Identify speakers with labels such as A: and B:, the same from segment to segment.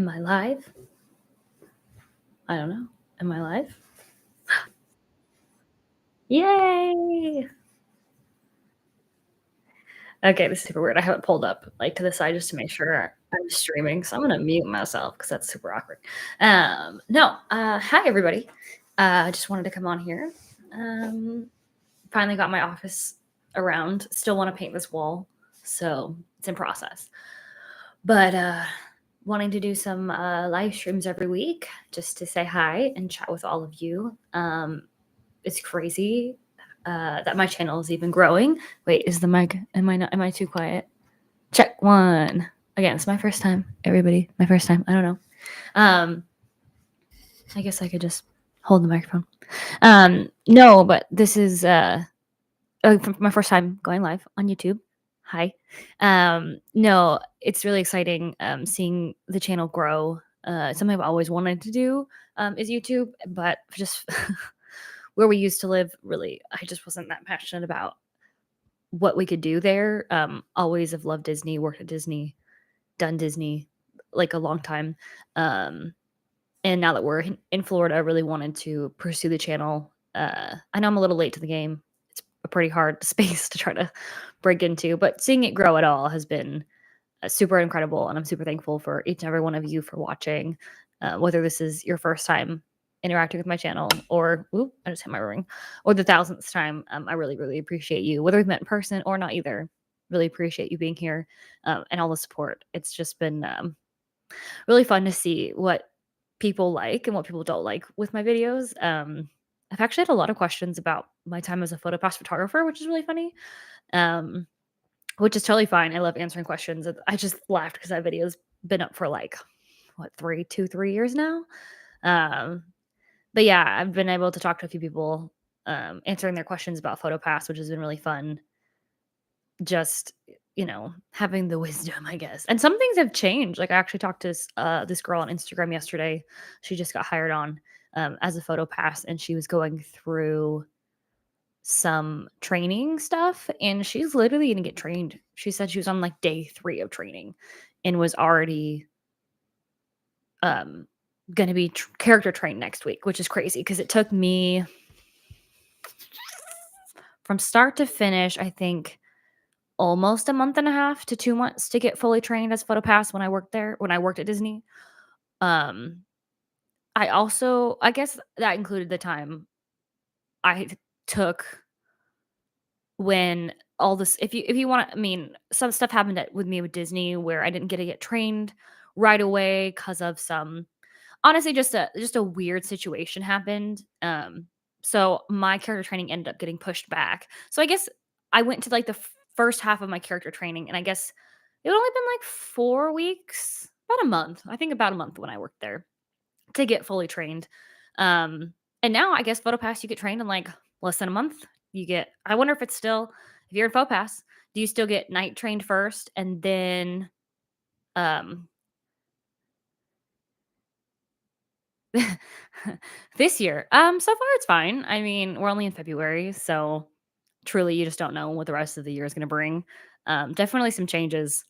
A: Am I live? I don't know. Am I live? Yay! Okay, this is super weird. I have it pulled up like to the side just to make sure I'm streaming. So I'm gonna mute myself because that's super awkward. No, hi everybody. I just wanted to come on here. Um, Finally got my office around. Still want to paint this wall, so it's in process. But wanting to do some live streams every week just to say hi and chat with all of you. It's crazy that my channel is even growing. Wait, is the mic? Am I too quiet? Check one. Again, it's my first time. Everybody, my first time. I don't know. I guess I could just hold the microphone. No, but this is my first time going live on YouTube. Hi. No, it's really exciting seeing the channel grow. Something I've always wanted to do is YouTube, but just where we used to live, really, I just wasn't that passionate about what we could do there. Always have loved Disney, worked at Disney, done Disney like a long time. And now that we're in Florida, I really wanted to pursue the channel. I know I'm a little late to the game. It's a pretty hard space to try to break into, but seeing it grow at all has been super incredible. And I'm super thankful for each and every one of you for watching, whether this is your first time interacting with my channel or, ooh, I just hit my ring, or the thousandth time. I really, really appreciate you, whether we've met in person or not either. Really appreciate you being here and all the support. It's just been really fun to see what people like and what people don't like with my videos. I've actually had a lot of questions about my time as a photopass photographer, which is really funny. Which is totally fine. I love answering questions. I just laughed because that video's been up for like what 3 years now. But yeah, I've been able to talk to a few people answering their questions about PhotoPass, which has been really fun. Just having the wisdom, I guess. And some things have changed. Like I actually talked to this girl on Instagram yesterday. She just got hired on as a PhotoPass, and she was going through some training stuff, and she's literally gonna get trained. She said she was on like day 3 of training and was already gonna be character trained next week, which is crazy because it took me from start to finish, I think almost a month and a half to 2 months to get fully trained as PhotoPass when I worked at Disney. Um, I guess that included the time I took when all this, if you want to, I mean, some stuff happened with me with Disney where I didn't get trained right away because of some, honestly, just a weird situation happened. So my character training ended up getting pushed back. So I guess I went to like the first half of my character training, and I guess it would only been like 4 weeks, about a month. I think about a month when I worked there to get fully trained. And now I guess PhotoPass you get trained in like less than a month. I wonder if it's still, if you're in PhotoPass, do you still get night trained first and then um this year? So far it's fine. I mean, we're only in February, so truly you just don't know what the rest of the year is going to bring. Definitely some changes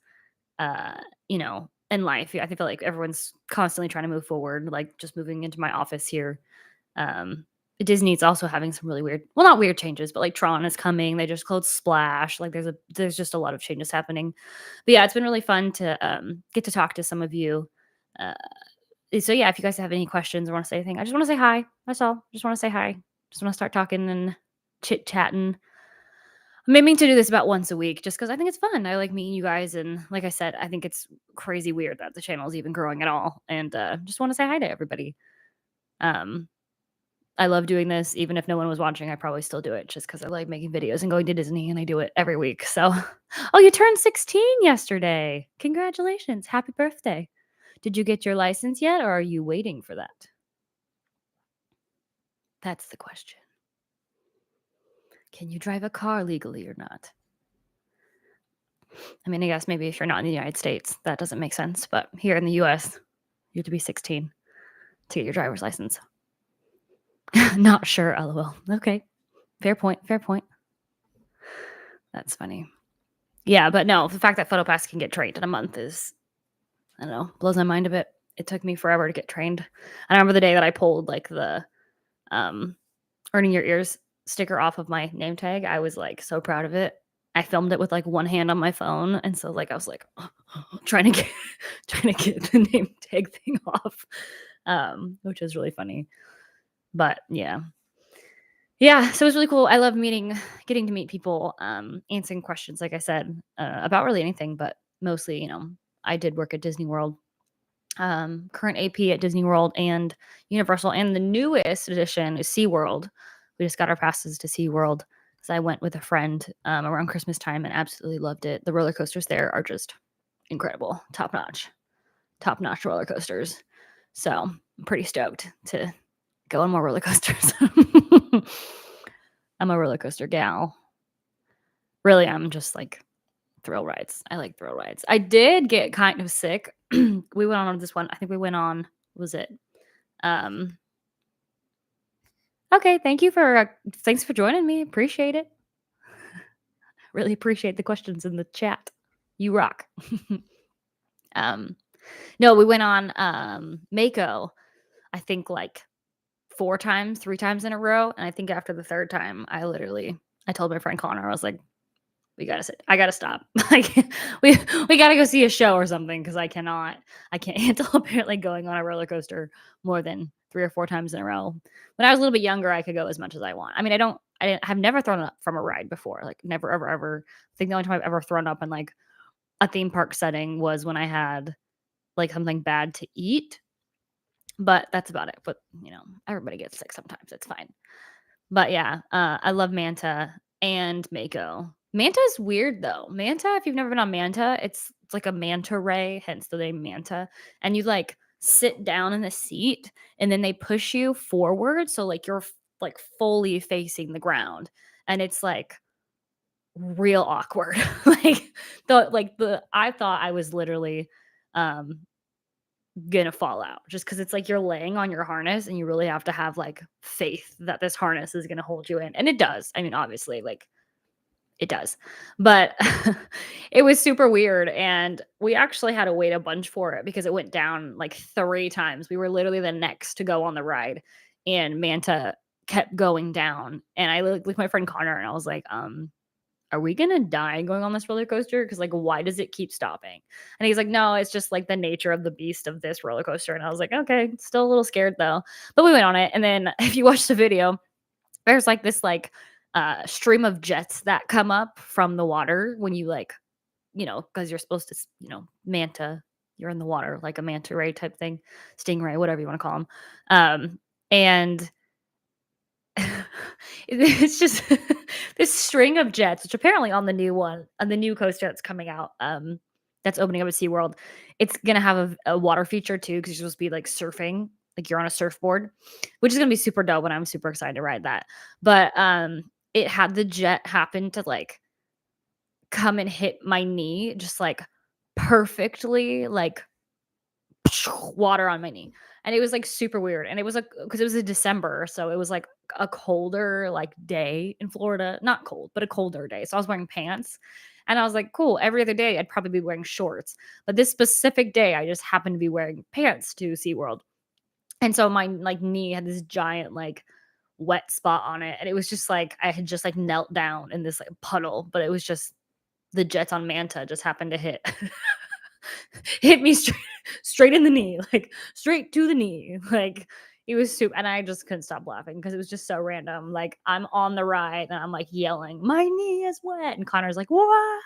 A: uh, in life. I feel like everyone's constantly trying to move forward, like just moving into my office here. Um, Disney's also having some really weird, well, not weird changes, but like Tron is coming. They just closed Splash. Like there's just a lot of changes happening. But yeah, it's been really fun to get to talk to some of you. Uh, so yeah, if you guys have any questions or want to say anything, I just want to say hi. That's all. Just want to say hi. Just want to start talking and chit chatting. I'm aiming to do this about once a week just because I think it's fun. I like meeting you guys. And like I said, I think it's crazy weird that the channel is even growing at all. And just want to say hi to everybody. Um, I love doing this. Even if no one was watching, I probably still do it just because I like making videos and going to Disney, and I do it every week. So, oh, you turned 16 yesterday. Congratulations. Happy birthday. Did you get your license yet, or are you waiting for that? That's the question. Can you drive a car legally or not? I mean, I guess maybe if you're not in the United States, that doesn't make sense. But here in the US, you have to be 16 to get your driver's license. Not sure, lol. Okay. Fair point. Fair point. That's funny. Yeah, but no, the fact that PhotoPass can get trained in a month is, I don't know, blows my mind a bit. It took me forever to get trained. I remember the day that I pulled, like, the, um, earning your ears sticker off of my name tag. I was, like, so proud of it. I filmed it with, like, one hand on my phone, and so, like, I was, like, trying to get trying to get the name tag thing off, which is really funny. But, yeah. Yeah, so it was really cool. I love getting to meet people, answering questions, like I said, about really anything, but mostly, I did work at Disney World, current AP at Disney World and Universal, and the newest addition is SeaWorld. We just got our passes to SeaWorld. So I went with a friend around Christmas time and absolutely loved it. The roller coasters there are just incredible, top notch roller coasters. So I'm pretty stoked to go on more roller coasters. I'm a roller coaster gal. Really, I'm just like thrill rides. I like thrill rides. I did get kind of sick. We went on this one. I think we went on, was it? Um, okay, thanks for joining me. Appreciate it. Really appreciate the questions in the chat. You rock. um, no, we went on Mako, I think like 3 times in a row. And I think after the third time, I told my friend Connor, I was like, I gotta stop. Like we we gotta go see a show or something because I can't handle apparently going on a roller coaster more than 3 or 4 times in a row. When I was a little bit younger, I could go as much as I want. I mean, I've never thrown up from a ride before. Like never, ever, ever. I think the only time I've ever thrown up in like a theme park setting was when I had like something bad to eat. But that's about it. But everybody gets sick sometimes. It's fine. But yeah, I love Manta and Mako. Manta's weird though. Manta, if you've never been on Manta, it's like a manta ray, hence the name Manta. And you like sit down in the seat and then they push you forward. So like you're like fully facing the ground. And it's like real awkward. The I thought I was literally um gonna fall out just because it's like you're laying on your harness and you really have to have like faith that this harness is gonna hold you in. And it does. I mean, obviously, like it does. But it was super weird. And we actually had to wait a bunch for it because it went down like 3 times. We were literally the next to go on the ride. And Manta kept going down. And I looked with my friend Connor and I was like, are we gonna die going on this roller coaster? Because like, why does it keep stopping? And he's like, no, it's just like the nature of the beast of this roller coaster. And I was like, okay, still a little scared though. But we went on it, and then if you watch the video, there's like this like stream of jets that come up from the water when you like, because you're supposed to, manta. You're in the water like a manta ray type thing, stingray, whatever you want to call them, and it's just this string of jets, which apparently on the new coaster that's coming out, that's opening up at SeaWorld, it's gonna have a water feature too, because you're supposed to be like surfing, like you're on a surfboard, which is gonna be super dope, and I'm super excited to ride that. But it had the jet happen to like come and hit my knee just like perfectly, like water on my knee. And it was like super weird. And it was like, because it was a December. So it was like a colder like day in Florida. Not cold, but a colder day. So I was wearing pants. And I was like, cool. Every other day I'd probably be wearing shorts. But this specific day, I just happened to be wearing pants to SeaWorld. And so my like knee had this giant like wet spot on it. And it was just like I had just like knelt down in this like puddle, but it was just the jets on Manta just happened to hit me straight in the knee, like straight to the knee. Like it was super, and I just couldn't stop laughing because it was just so random. Like I'm on the ride and I'm like yelling, "My knee is wet," and Connor's like, "What?"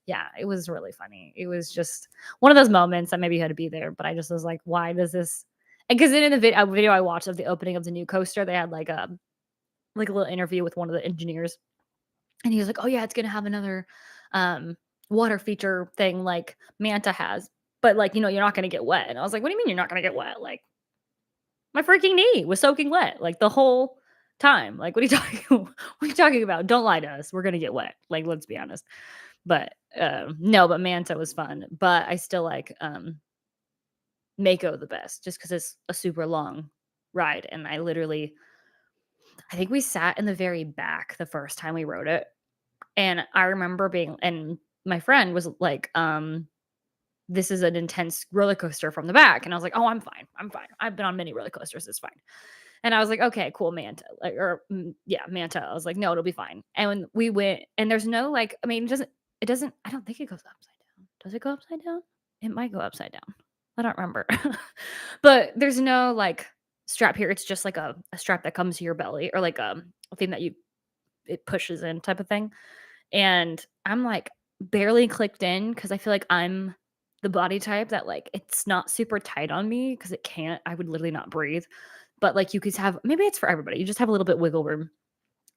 A: Yeah, it was really funny. It was just one of those moments that maybe you had to be there, but I just was like, "Why does this?" And because then in the video I watched of the opening of the new coaster, they had like a little interview with one of the engineers, and he was like, "Oh yeah, it's gonna have another um water feature thing like Manta has, but like you're not gonna get wet." And I was like, "What do you mean you're not gonna get wet? Like my freaking knee was soaking wet like the whole time. Like what are you talking? What are you talking about? Don't lie to us. We're gonna get wet. Like let's be honest." But no, but Manta was fun. But I still like Mako the best just because it's a super long ride, and I think we sat in the very back the first time we rode it. And I remember and my friend was like, this is an intense roller coaster from the back. And I was like, oh, I'm fine. I'm fine. I've been on many roller coasters. It's fine. And I was like, okay, cool, Manta. Like, or yeah, Manta. I was like, no, it'll be fine. And when we went, and there's no like, I mean, it doesn't, I don't think it goes upside down. Does it go upside down? It might go upside down. I don't remember. But there's no like strap here. It's just like a strap that comes to your belly, or like a thing that it pushes in type of thing. And I'm like barely clicked in because I feel like I'm the body type that like it's not super tight on me because it can't. I would literally not breathe. But like you could have, maybe it's for everybody. You just have a little bit wiggle room.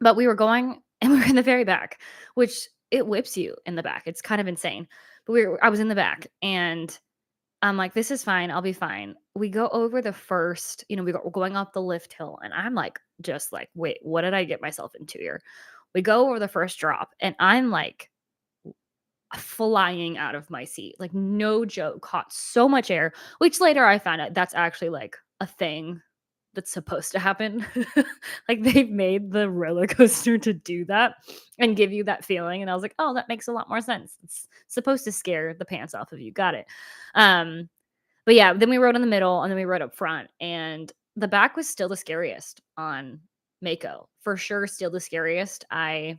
A: But we were going and we were in the very back, which it whips you in the back. It's kind of insane. But I was in the back and I'm like, this is fine. I'll be fine. We go over the first, we're going up the lift hill, and I'm like, just like, wait, what did I get myself into here? We go over the first drop, and I'm like flying out of my seat, like no joke, caught so much air, which later I found out that's actually like a thing that's supposed to happen. Like they've made the roller coaster to do that and give you that feeling. And I was like, oh, that makes a lot more sense. It's supposed to scare the pants off of you. Got it. Um, but yeah, then we rode in the middle and then we rode up front. And the back was still the scariest on Mako. For sure, still the scariest. I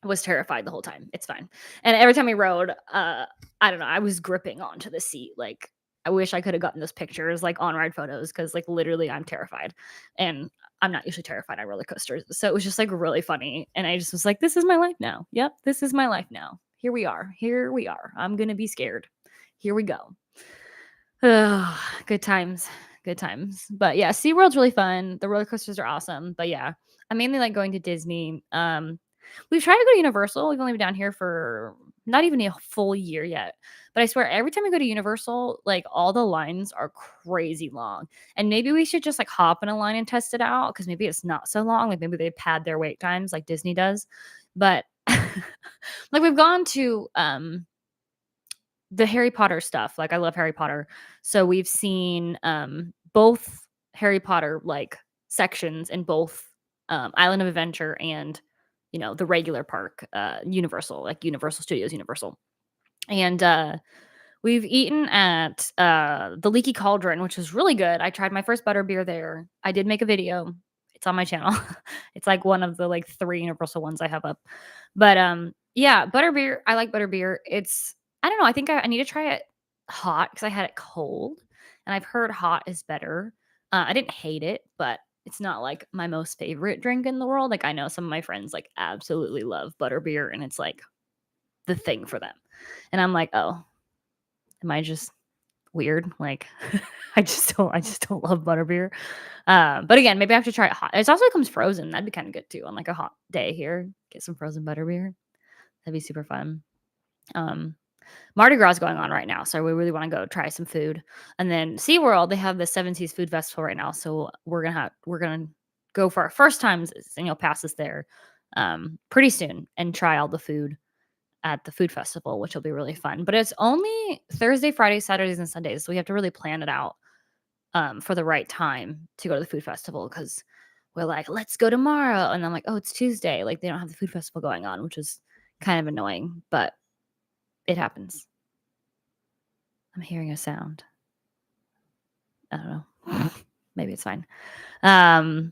A: was terrified the whole time. It's fine. And every time we rode, I don't know, I was gripping onto the seat. Like, I wish I could have gotten those pictures, like on ride photos, because like literally I'm terrified. And I'm not usually terrified on roller coasters. So it was just like really funny. And I just was like, this is my life now. Yep, this is my life now. Here we are. Here we are. I'm gonna be scared. Here we go. Ugh, good times. Good times. But yeah, SeaWorld's really fun. The roller coasters are awesome. But yeah, I mainly like going to Disney. We've tried to go to Universal. We've only been down here for not even a full year yet. But I swear, every time we go to Universal, like all the lines are crazy long. And maybe we should just like hop in a line and test it out because maybe it's not so long. Like maybe they pad their wait times like Disney does. But like we've gone to the Harry Potter stuff. Like I love Harry Potter. So we've seen both Harry Potter like sections in both Island of Adventure and the regular park, Universal, like Universal Studios Universal. And we've eaten at the Leaky Cauldron, which was really good. I tried my first butterbeer there. I did make a video. It's on my channel. It's like one of the like 3 Universal ones I have up. But yeah, butterbeer. I like butterbeer. I don't know. I think I need to try it hot because I had it cold, and I've heard hot is better. I didn't hate it, but it's not like my most favorite drink in the world. Like I know some of my friends like absolutely love butterbeer, and it's like the thing for them. And I'm like, oh, am I just weird? Like I just don't love butterbeer. But again, maybe I have to try it hot. It also comes frozen. That'd be kind of good too on like a hot day here. Get some frozen butterbeer. That'd be super fun. Mardi Gras is going on right now, so we really want to go try some food. And then SeaWorld, they have the Seven Seas Food Festival right now, so we're gonna go for our first times and pass us there pretty soon and try all the food at the food festival, which will be really fun. But it's only Thursday, Friday, Saturdays, and Sundays, so we have to really plan it out for the right time to go to the food festival because we're like, let's go tomorrow, and I'm like, oh, it's Tuesday, like they don't have the food festival going on, which is kind of annoying, but it happens. I'm hearing a sound. I don't know. Maybe it's fine. No,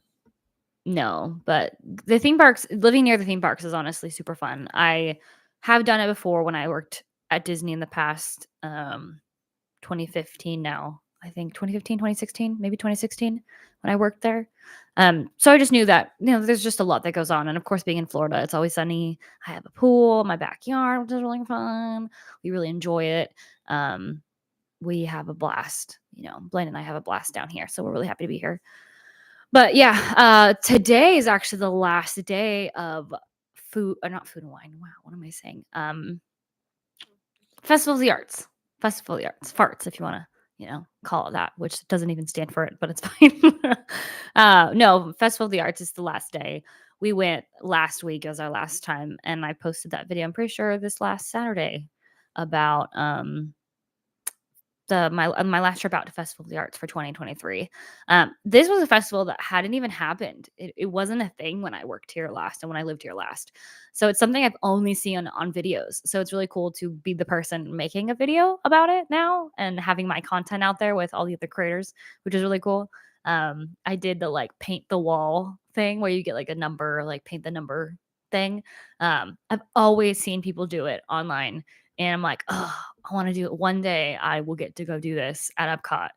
A: but the theme parks, living near the theme parks is honestly super fun. I have done it before when I worked at Disney in the past. 2015 now. I think 2015, 2016, maybe 2016 when I worked there. So I just knew that, there's just a lot that goes on. And of course, being in Florida, it's always sunny. I have a pool in my backyard, which is really fun. We really enjoy it. We have a blast. Blaine and I have a blast down here. So we're really happy to be here. But yeah, today is actually the last day of not food and wine. Wow, what am I saying? Festival of the Arts. Festival of the Arts. Farts, if you want to, call it that, which doesn't even stand for it, but it's fine. No, Festival of the Arts is the last day. We went last week as our last time, and I posted that video, I'm pretty sure this last Saturday, about my last trip out to Festival of the Arts for 2023. This was a festival that hadn't even happened. It wasn't a thing when I worked here last and when I lived here last. So it's something I've only seen on videos. So it's really cool to be the person making a video about it now and having my content out there with all the other creators, which is really cool. I did the like paint the wall thing where you get like a number, like paint the number thing. I've always seen people do it online, and I'm like, oh, I want to do it one day. I will get to go do this at Epcot.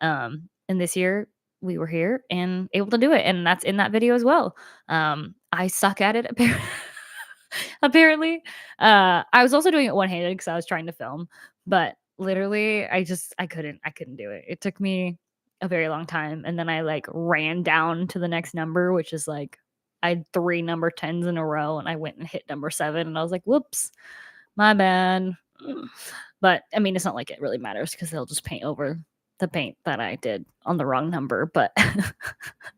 A: And this year we were here and able to do it, and that's in that video as well. I suck at it apparently. I was also doing it one handed because I was trying to film, but literally, I couldn't do it. It took me a very long time, and then I like ran down to the next number, which is like I had three number tens in a row, and I went and hit number seven, and I was like, "Whoops, my bad." But I mean, it's not like it really matters because they'll just paint over the paint that I did on the wrong number, but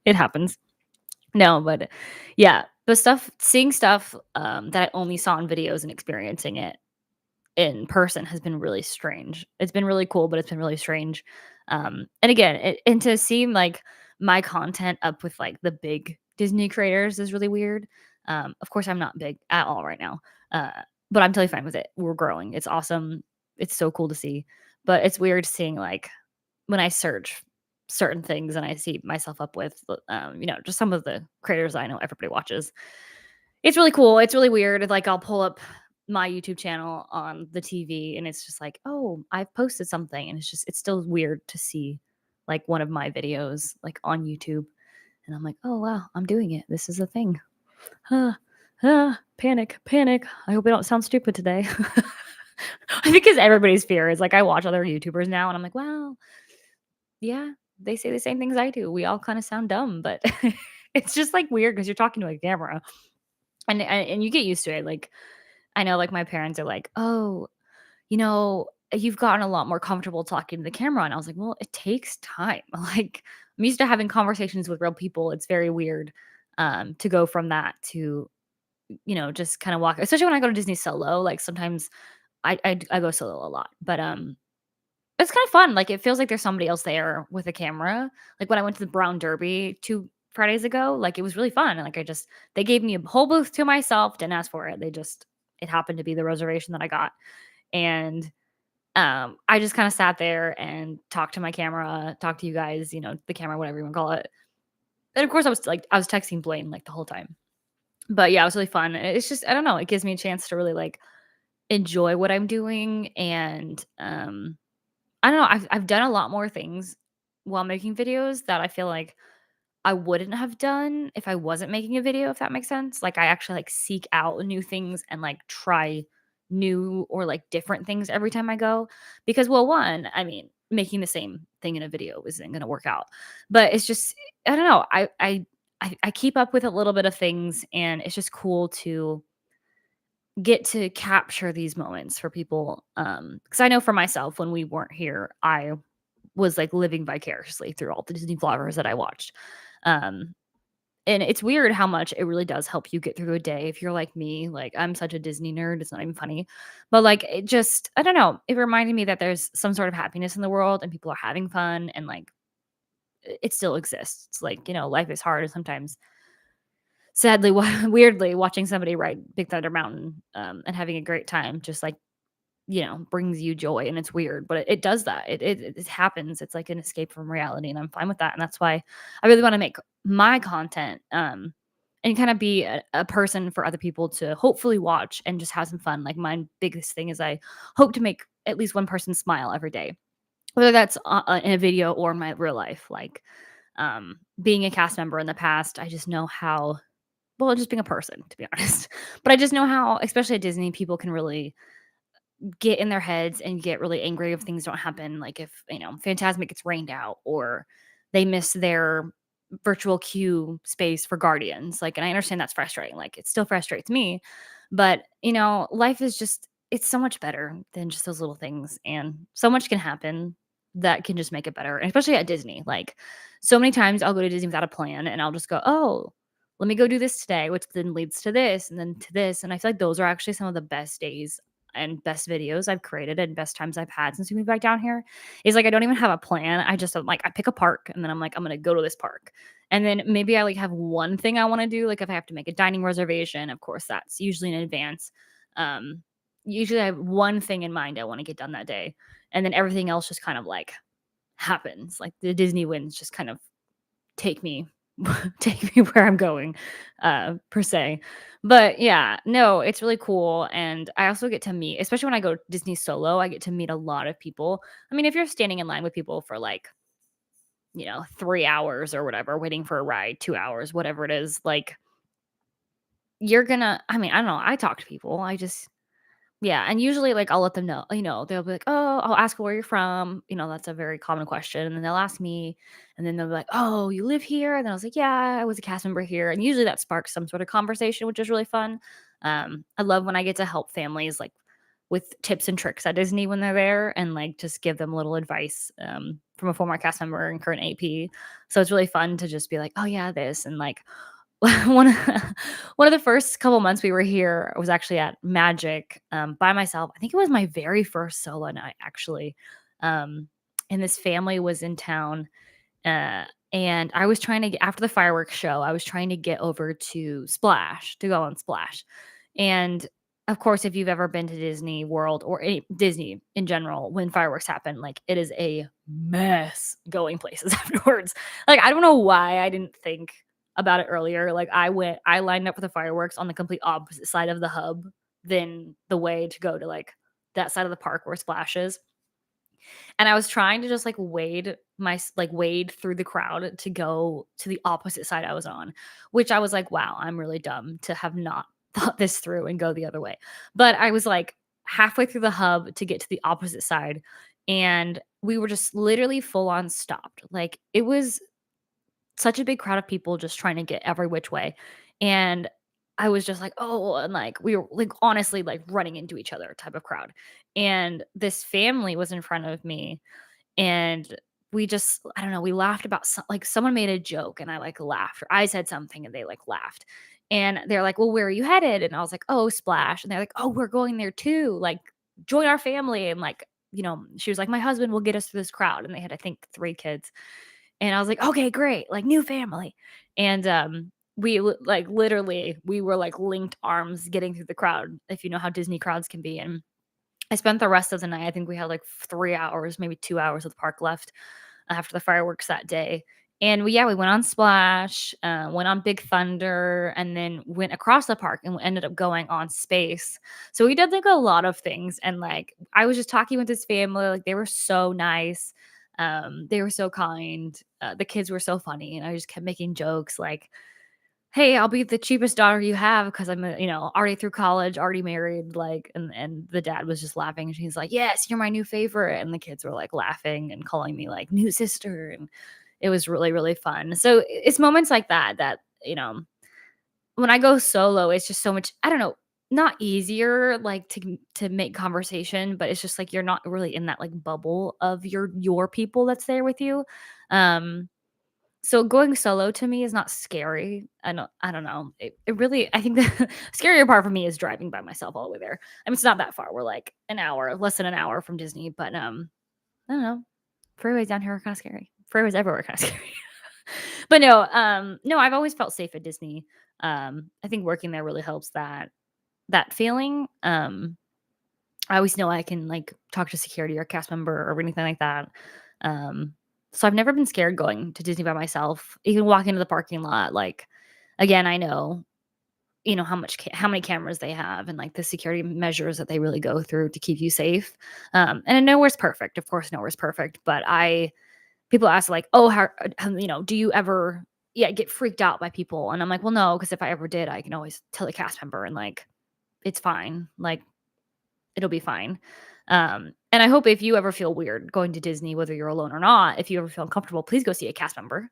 A: it happens. No, but yeah, the stuff seeing stuff, that I only saw in videos and experiencing it in person has been really strange. It's been really cool, but it's been really strange. And again, and to see like my content up with like the big Disney creators is really weird. Of course, I'm not big at all right now, uh, but I'm totally fine with it. We're growing. It's awesome. It's so cool to see. But it's weird seeing like when I search certain things and I see myself up with, just some of the creators I know everybody watches. It's really cool. It's really weird. Like I'll pull up my YouTube channel on the TV and it's just like, "Oh, I've posted something." And it's still weird to see like one of my videos like on YouTube and I'm like, "Oh, wow, I'm doing it. This is a thing." Huh, panic, panic. I hope I don't sound stupid today. I think it's everybody's fear is like I watch other YouTubers now and I'm like, "Wow, yeah, they say the same things I do. We all kind of sound dumb, but it's just like weird because you're talking to a camera and you get used to it. Like I know like my parents are like, "Oh, you've gotten a lot more comfortable talking to the camera." And I was like, "Well, it takes time." Like I'm used to having conversations with real people. It's very weird to go from that to, just kind of walk, especially when I go to Disney solo. Like sometimes I go solo a lot, but it's kind of fun. Like it feels like there's somebody else there with a camera. Like when I went to the Brown Derby 2 Fridays ago, like it was really fun. And like they gave me a whole booth to myself. Didn't ask for it. It happened to be the reservation that I got. And I just kind of sat there and talked to my camera, talked to you guys, the camera, whatever you want to call it. And of course, I was texting Blaine like the whole time. But yeah, it was really fun. It's just, I don't know, it gives me a chance to really like enjoy what I'm doing. And I don't know, I've done a lot more things while making videos that I feel like I wouldn't have done if I wasn't making a video, if that makes sense. Like I actually like seek out new things and like try new or like different things every time I go. Because well, one, I mean, making the same thing in a video isn't gonna work out. But it's just I don't know. I keep up with a little bit of things and it's just cool to get to capture these moments for people. Because I know for myself, when we weren't here, I was like living vicariously through all the Disney vloggers that I watched. Um, and it's weird how much it really does help you get through a day if you're like me. Like I'm such a Disney nerd, it's not even funny. But like it just I don't know, it reminded me that there's some sort of happiness in the world and people are having fun and like it still exists. It's like, life is hard and sometimes sadly weirdly watching somebody ride Big Thunder Mountain and having a great time just like brings you joy and it's weird, but it does that. It happens. It's like an escape from reality and I'm fine with that. And that's why I really want to make my content and kind of be a person for other people to hopefully watch and just have some fun. Like my biggest thing is I hope to make at least one person smile every day, whether that's in a video or in my real life. Like being a cast member in the past, I just know how well, just being a person, to be honest. But I just know how, especially at Disney, people can really get in their heads and get really angry if things don't happen. Like if, Fantasmic gets rained out or they miss their virtual queue space for Guardians. Like, and I understand that's frustrating. Like, it still frustrates me. But, life is just, it's so much better than just those little things. And so much can happen that can just make it better. And especially at Disney. Like, so many times I'll go to Disney without a plan and I'll just go, oh, let me go do this today, which then leads to this and then to this. And I feel like those are actually some of the best days and best videos I've created and best times I've had since we moved back down here is like I don't even have a plan. I just am like I pick a park and then I'm like I'm gonna go to this park. And then maybe I like have one thing I want to do. Like if I have to make a dining reservation, of course that's usually in advance. Um, Usually I have one thing in mind I want to get done that day. And then everything else just kind of like happens. Like the Disney wins just kind of take me take me where I'm going, per se. But yeah, no, it's really cool. And I also get to meet, especially when I go Disney solo, I get to meet a lot of people. I mean, if you're standing in line with people for like, 3 hours or whatever, waiting for a ride, 2 hours, whatever it is, like you're gonna, I mean, I don't know. I talk to people. Yeah, and usually, like, I'll let them know, they'll be like, "Oh," I'll ask where you're from, that's a very common question, and then they'll ask me, and then they'll be like, "Oh, you live here?" And then I was like, "Yeah, I was a cast member here," and usually that sparks some sort of conversation, which is really fun. I love when I get to help families, like, with tips and tricks at Disney when they're there and, like, just give them a little advice, from a former cast member and current AP. So it's really fun to just be like, "Oh, yeah, this," and, like, one of one of the first couple months we were here, I was actually at Magic, by myself. I think it was my very first solo night, actually. Um, and this family was in town, uh, and I was trying to get after the fireworks show, I was trying to get over to Splash, to go on Splash. And, of course, if you've ever been to Disney World or any Disney in general, when fireworks happen, like, it is a mess going places afterwards. Like, I don't know why I didn't think about it earlier. Like, I lined up for the fireworks on the complete opposite side of the hub than the way to go to, like, that side of the park where Splash is. And I was trying to just, like, wade through the crowd to go to the opposite side I was on, which I was like, "Wow, I'm really dumb to have not thought this through and go the other way." But I was, like, halfway through the hub to get to the opposite side, and we were just literally full on stopped. Like, it was such a big crowd of people just trying to get every which way, and I was just like, "Oh," and, like, we were, like, honestly, like, running into each other type of crowd, and this family was in front of me, and we just I don't know, we laughed about like, someone made a joke, and I, like, laughed, or I said something, and they, like, laughed, and they're like, "Well, where are you headed?" And I was like, "Oh, Splash," and they're like, "Oh, we're going there too, like, join our family," and, like, she was like, "My husband will get us through this crowd," and they had, I think, 3 kids. And I was like, "Okay, great, like, new family." And, like, literally, we were, like, linked arms getting through the crowd, if you know how Disney crowds can be, and I spent the rest of the night I think we had, like, 3 hours, maybe 2 hours of the park left after the fireworks that day. And we went on Splash, went on Big Thunder, and then went across the park and ended up going on Space. So we did like a lot of things. And like I was just talking with this family, like they were so nice. They were so kind. The kids were so funny. And I just kept making jokes like, "Hey, I'll be the cheapest daughter you have because I'm, already through college, already married." Like, and the dad was just laughing. And he's like, "Yes, you're my new favorite." And the kids were like laughing and calling me like new sister. And it was really, really fun. So it's moments like that, when I go solo, it's just so much, I don't know, not easier like to make conversation, but it's just like you're not really in that like bubble of your people that's there with you. Um, so going solo to me is not scary. I don't know. It really I think the scarier part for me is driving by myself all the way there. I mean, it's not that far. We're like an hour, less than an hour from Disney, but I don't know. Freeways down here are kind of scary. Freeways everywhere are kind of scary. But no, I've always felt safe at Disney. I think working there really helps that feeling. I always know I can like talk to security or cast member or anything like that. Um, so I've never been scared going to Disney by myself. Even walking into the parking lot, like again, I know how many cameras they have and like the security measures that they really go through to keep you safe. And nowhere's perfect. Of course, nowhere's perfect. But people ask like, "Oh, do you ever get freaked out by people?" And I'm like, "Well, no, because if I ever did, I can always tell a cast member and like it's fine. Like it'll be fine." And I hope if you ever feel weird going to Disney, whether you're alone or not, if you ever feel uncomfortable, please go see a cast member.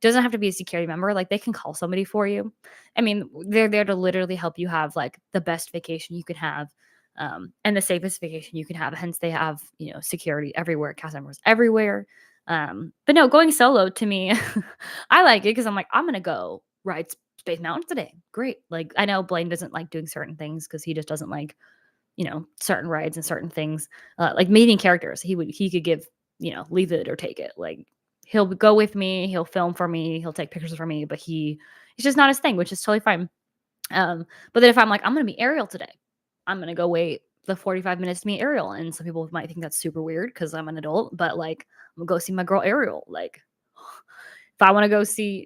A: Doesn't have to be a security member. Like they can call somebody for you. I mean, they're there to literally help you have like the best vacation you can have, and the safest vacation you can have. Hence, they have security everywhere, cast members everywhere. But no, going solo to me, I like it because I'm like I'm gonna go ride Space Mountain today. Great. Like I know Blaine doesn't like doing certain things because he just doesn't like certain rides and certain things, like meeting characters. He could give, leave it or take it. Like he'll go with me, he'll film for me, he'll take pictures for me, but it's just not his thing, which is totally fine. But then if I'm like, I'm gonna be Ariel today, I'm gonna go wait the 45 minutes to meet Ariel. And some people might think that's super weird because I'm an adult, but like I'm gonna go see my girl Ariel. Like if I want to go see,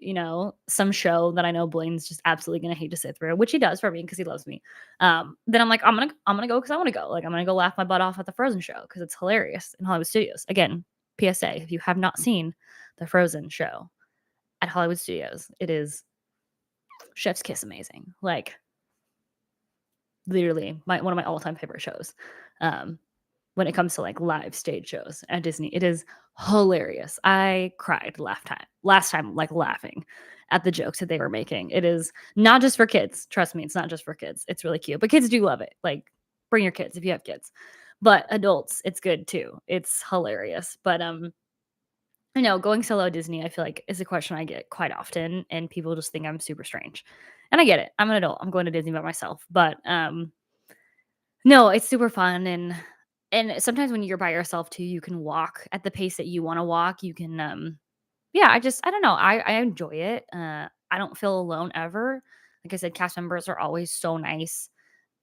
A: some show that I know Blaine's just absolutely gonna hate to sit through, which he does for me because he loves me. Then I'm like, I'm gonna go because I want to go. Like I'm gonna go laugh my butt off at the Frozen show because it's hilarious in Hollywood Studios. Again, PSA: if you have not seen the Frozen show at Hollywood Studios, it is chef's kiss amazing. Like literally one of my all-time favorite shows. Um, when it comes to like live stage shows at Disney, it is hilarious. I cried last time, like laughing at the jokes that they were making. It is not just for kids. Trust me, it's not just for kids. It's really cute, but kids do love it. Like bring your kids if you have kids. But adults, it's good too. It's hilarious. But I know going solo at Disney, I feel like is a question I get quite often, and people just think I'm super strange. And I get it. I'm an adult. I'm going to Disney by myself. But no, it's super fun, and sometimes when you're by yourself too, you can walk at the pace that you wanna walk. You can, yeah, I don't know, I enjoy it. I don't feel alone ever. Like I said, cast members are always so nice,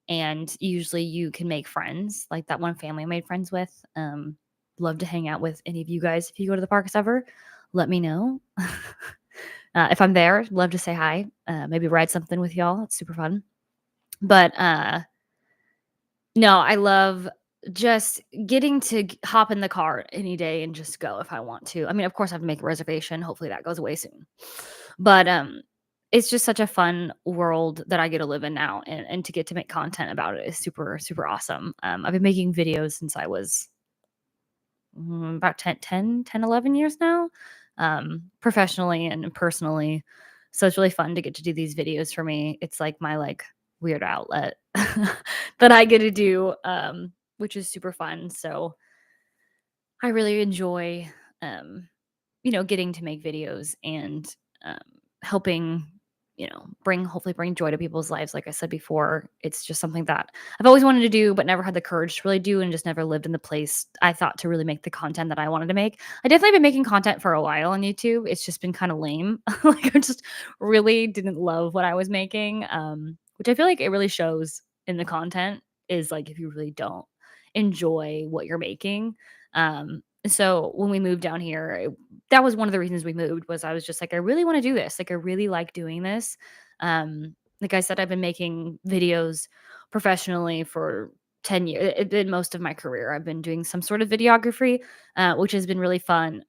A: and usually you can make friends, like that one family I made friends with. Love to hang out with any of you guys if you go to the parks ever. Let me know. If I'm there, love to say hi, maybe ride something with y'all. It's super fun. But, no, I love just getting to hop in the car any day and just go if I want to. I mean, of course, I have to make a reservation. Hopefully, that goes away soon. But it's just such a fun world that I get to live in now, and to get to make content about it is super super awesome. I've been making videos since I was about 11 years now, professionally and personally. So it's really fun to get to do these videos for me. It's like my like weird outlet that I get to do, which is super fun. So I really enjoy, um, getting to make videos and um, helping, hopefully bring joy to people's lives. Like I said before, it's just something that I've always wanted to do, but never had the courage to really do, and just never lived in the place I thought to really make the content that I wanted to make. I definitely been making content for a while on YouTube. It's just been kind of lame. Like I just really didn't love what I was making, which I feel like it really shows in the content is like if you really don't enjoy what you're making. So when we moved down here, that was one of the reasons we moved. Was I was just like, I really want to do this. Like I really like doing this. Like I said, I've been making videos professionally for 10 years. It's been most of my career. I've been doing some sort of videography, which has been really fun.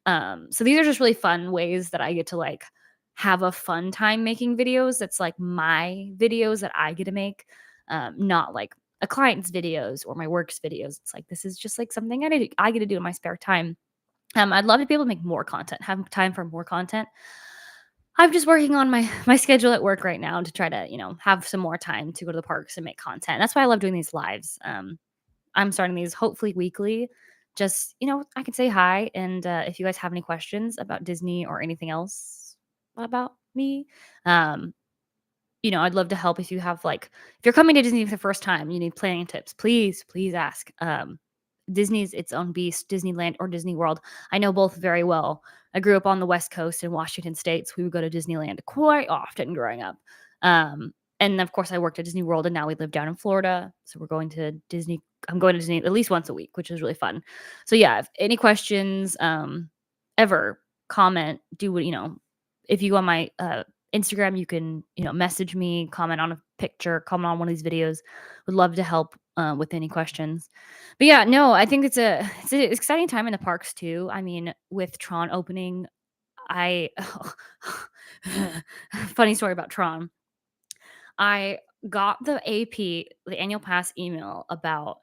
A: So these are just really fun ways that I get to like have a fun time making videos. That's like my videos that I get to make, not like a client's videos or my work's videos. It's like this is just like something I get to do in my spare time. I'd love to be able to make more content, have time for more content. I'm just working on my schedule at work right now to try to, have some more time to go to the parks and make content. That's why I love doing these lives. I'm starting these hopefully weekly. Just, I can say hi. And if you guys have any questions about Disney or anything else about me, um, I'd love to help if you have like if you're coming to Disney for the first time, you need planning tips. Please, please ask. Disney's its own beast, Disneyland or Disney World. I know both very well. I grew up on the West Coast in Washington State, so we would go to Disneyland quite often growing up. And of course, I worked at Disney World, and now we live down in Florida, so we're going to Disney. I'm going to Disney at least once a week, which is really fun. So yeah, if any questions, ever comment, do what if you go on my Instagram, you can, message me, comment on a picture, comment on one of these videos. Would love to help with any questions. But yeah, no, I think it's an exciting time in the parks too. I mean, with Tron opening, I funny story about Tron. I got the AP, the annual pass email about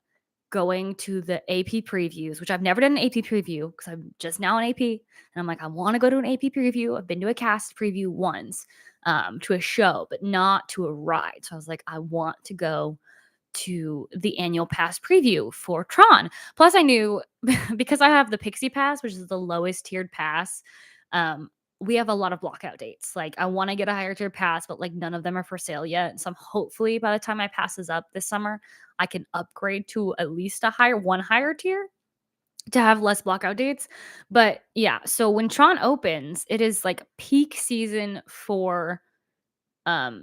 A: going to the AP previews, which I've never done an AP preview because I'm just now an AP. And I'm like, I want to go to an AP preview. I've been to a cast preview once, to a show, but not to a ride. So I was like, I want to go to the annual pass preview for Tron. Plus, I knew because I have the Pixie Pass, which is the lowest tiered pass. Um, we have a lot of blockout dates. Like, I wanna get a higher tier pass, but, like, none of them are for sale yet. So I'm hopefully by the time my pass is up this summer, I can upgrade to at least a higher tier to have less blockout dates. But yeah, so when Tron opens, it is like peak season for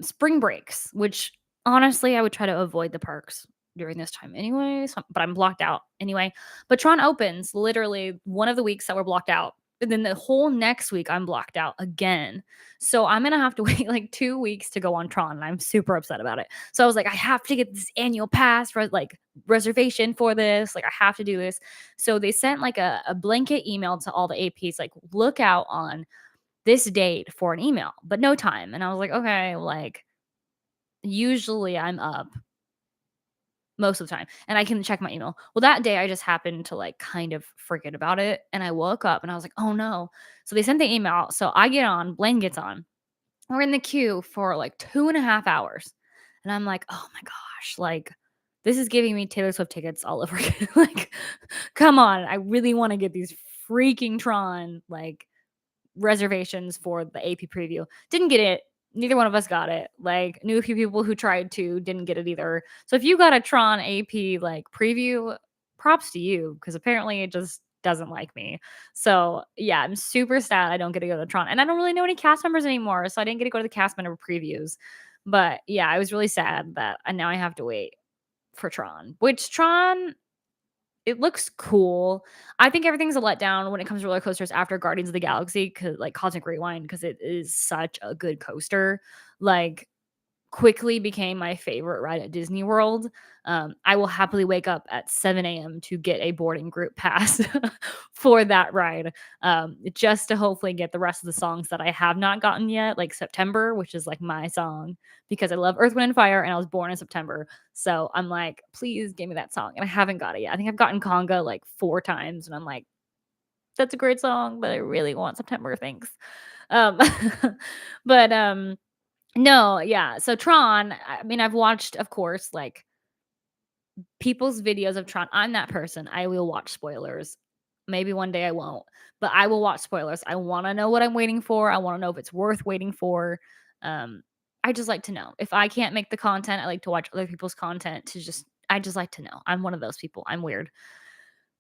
A: spring breaks, which honestly I would try to avoid the parks during this time anyway, so, but I'm blocked out anyway. But Tron opens literally one of the weeks that we're blocked out. And then the whole next week I'm blocked out again. So I'm gonna have to wait like 2 weeks to go on Tron. And I'm super upset about it. So I was like, I have to get this annual pass for like reservation for this. Like I have to do this. So they sent like a blanket email to all the APs, like look out on this date for an email, but no time. And I was like, okay, like usually I'm up most of the time and I can check my email. Well, that day I just happened to like kind of forget about it. And I woke up and I was like, oh no. So they sent the email. So I get on, Blaine gets on. We're in the queue for like 2.5 hours. And I'm like, oh my gosh, like this is giving me Taylor Swift tickets all over again. Like, come on. I really want to get these freaking Tron like reservations for the AP preview. Didn't get it. Neither one of us got it. Like, knew a few people who tried to, didn't get it either. So if you got a Tron AP like preview, props to you because apparently it just doesn't like me. So yeah, I'm super sad I don't get to go to Tron, and I don't really know any cast members anymore, so I didn't get to go to the cast member previews. But yeah, I was really sad that and now I have to wait for Tron. Which Tron it looks cool. I think everything's a letdown when it comes to roller coasters after Guardians of the Galaxy, cause like Cosmic Rewind, because it is such a good coaster. Like, quickly became my favorite ride at Disney World. I will happily wake up at 7 a.m. to get a boarding group pass for that ride, just to hopefully get the rest of the songs that I have not gotten yet, like September, which is like my song because I love Earth, Wind, and Fire, and I was born in September. So I'm like, please give me that song, and I haven't got it yet. I think I've gotten Conga like 4 times, and I'm like, that's a great song, but I really want September. Thanks. Um, but no, yeah. So Tron, I mean, I've watched, of course, like people's videos of Tron. I'm that person. I will watch spoilers. Maybe one day I won't, but I will watch spoilers. I want to know what I'm waiting for. I want to know if it's worth waiting for. Um, I just like to know. If I can't make the content, I like to watch other people's content to just I just like to know. I'm one of those people. I'm weird.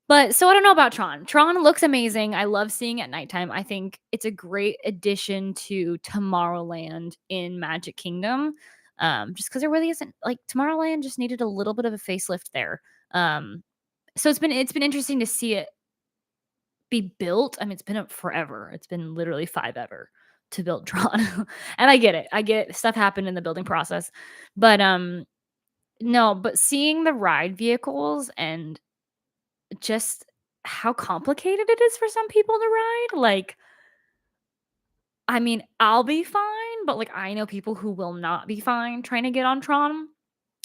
A: But so I don't know about Tron. Tron looks amazing. I love seeing it at nighttime. I think it's a great addition to Tomorrowland in Magic Kingdom. Just because there really isn't like Tomorrowland just needed a little bit of a facelift there. So it's been interesting to see it be built. I mean, it's been up forever. It's been literally 5 ever to build Tron. And I get it. I get stuff happened in the building process. But no, but seeing the ride vehicles and just how complicated it is for some people to ride, like, I mean, I'll be fine, but, like, I know people who will not be fine trying to get on Tron,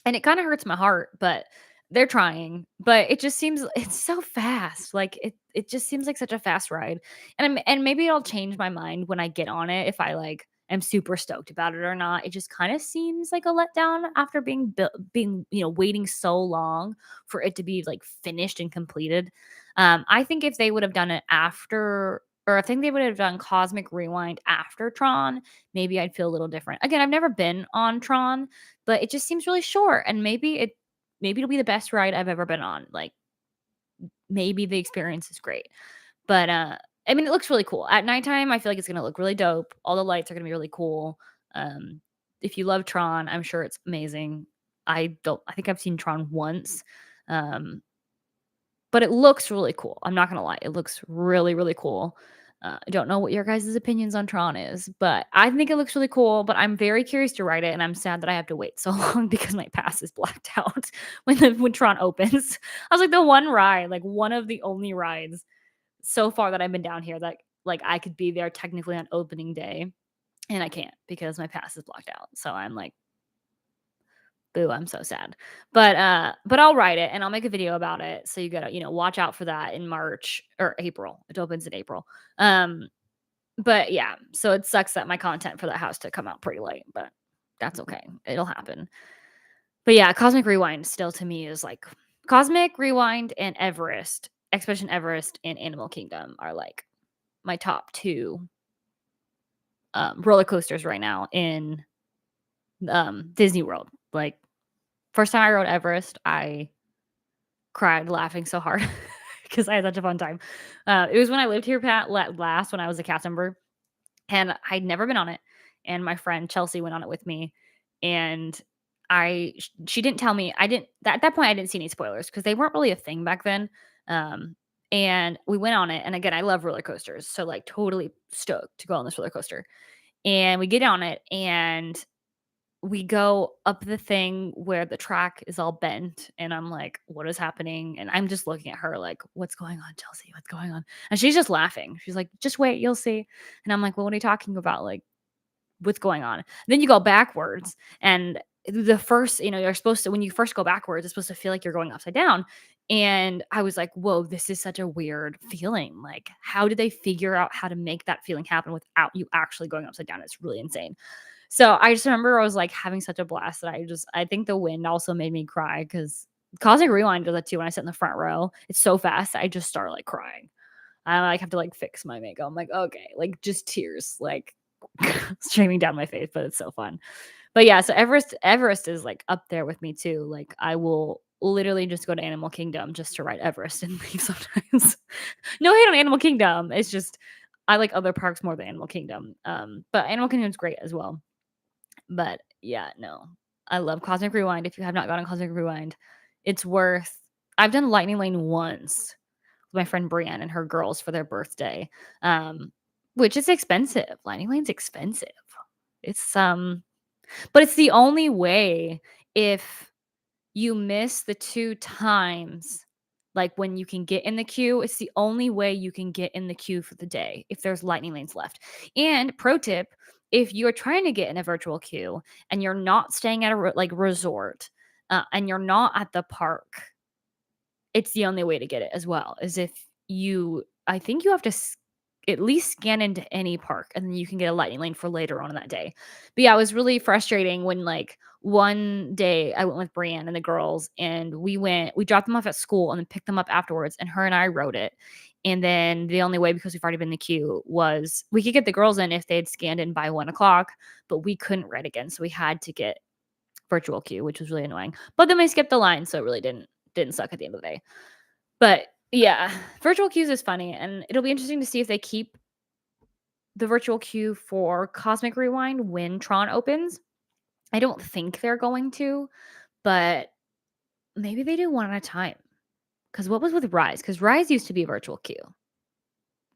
A: and it kinda hurts my heart, but they're trying, but it just seems it's so fast, like, it just seems like such a fast ride, and maybe it'll change my mind when I get on it if I, like, am super stoked about it or not. It just kinda seems like a letdown after waiting so long for it to be, like, finished and completed. I think if they would have done it after or I think they would have done Cosmic Rewind after Tron, maybe I'd feel a little different. Again, I've never been on Tron, but it just seems really short, and maybe it'll be the best ride I've ever been on. Like, maybe the experience is great. But, I mean, it looks really cool. At nighttime, I feel like it's gonna look really dope. All the lights are gonna be really cool. Um, if you love Tron, I'm sure it's amazing. I think I've seen Tron once, um, but it looks really cool. I'm not gonna lie. It looks really, really cool. I don't know what your guys' opinions on Tron is, but I think it looks really cool, but I'm very curious to ride it, and I'm sad that I have to wait so long because my pass is blacked out when Tron opens. I was like, the one ride, like, one of the only rides so far that I've been down here that, like, I could be there technically on opening day, and I can't because my pass is blocked out. So I'm like, boo, I'm so sad. But I'll write it and I'll make a video about it. So you gotta, watch out for that in March or April. It opens in April. Um, but yeah, so it sucks that my content for that has to come out pretty late, but that's okay. It'll happen. But yeah, Cosmic Rewind still to me is like Cosmic Rewind and Everest, Expedition Everest and Animal Kingdom are like my top two roller coasters right now in Disney World. Like first time I rode Everest, I cried laughing so hard because I had such a fun time. It was when I lived here, Pat, last when I was a cast member, and I'd never been on it. And my friend Chelsea went on it with me, and she didn't tell me. I didn't at that point I didn't see any spoilers because they weren't really a thing back then. Um, and we went on it, and again, I love roller coasters, so like totally stoked to go on this roller coaster. And we get on it, and we go up the thing where the track is all bent, and I'm like, "What is happening?" And I'm just looking at her like, "What's going on, Chelsea? What's going on?" And she's just laughing. She's like, "Just wait, you'll see." And I'm like, "Well, what are you talking about? Like, what's going on?" Then you go backwards, and the first, you're supposed to when you first go backwards, it's supposed to feel like you're going upside down. And I was like, "Whoa, this is such a weird feeling. Like, how did they figure out how to make that feeling happen without you actually going upside down? It's really insane." So I just remember I was like having such a blast that I think the wind also made me cry because Cosmic Rewind does that too when I sit in the front row. It's so fast, I just start like crying. I like have to like fix my makeup. I'm like, okay, like just tears like streaming down my face, but it's so fun. But yeah, so Everest is like up there with me too. Like I will literally just go to Animal Kingdom just to ride Everest and leave sometimes. No hate on Animal Kingdom. It's just I like other parks more than Animal Kingdom. But Animal Kingdom's great as well. But yeah, no. I love Cosmic Rewind. If you have not gone on Cosmic Rewind, it's worth I've done Lightning Lane once with my friend Brienne and her girls for their birthday. Which is expensive. Lightning Lane's expensive. It's but it's the only way if you miss the 2 times, like, when you can get in the queue, it's the only way you can get in the queue for the day if there's lightning lanes left. And pro tip, if you're trying to get in a virtual queue and you're not staying at a resort, and you're not at the park, it's the only way to get it as well, is if I think you have to at least scan into any park, and then you can get a lightning lane for later on in that day. But yeah, it was really frustrating when like one day I went with Brienne and the girls, and we dropped them off at school and then picked them up afterwards, and her and I rode it. And then the only way, because we've already been in the queue, was we could get the girls in if they had scanned in by 1 o'clock, but we couldn't ride again. So we had to get virtual queue, which was really annoying. But then we skipped the line, so it really didn't suck at the end of the day. But yeah, virtual queues is funny, and it'll be interesting to see if they keep the virtual queue for Cosmic Rewind when Tron opens. I don't think they're going to, but maybe they do one at a time. Because what was with Rise? Because Rise used to be a virtual queue,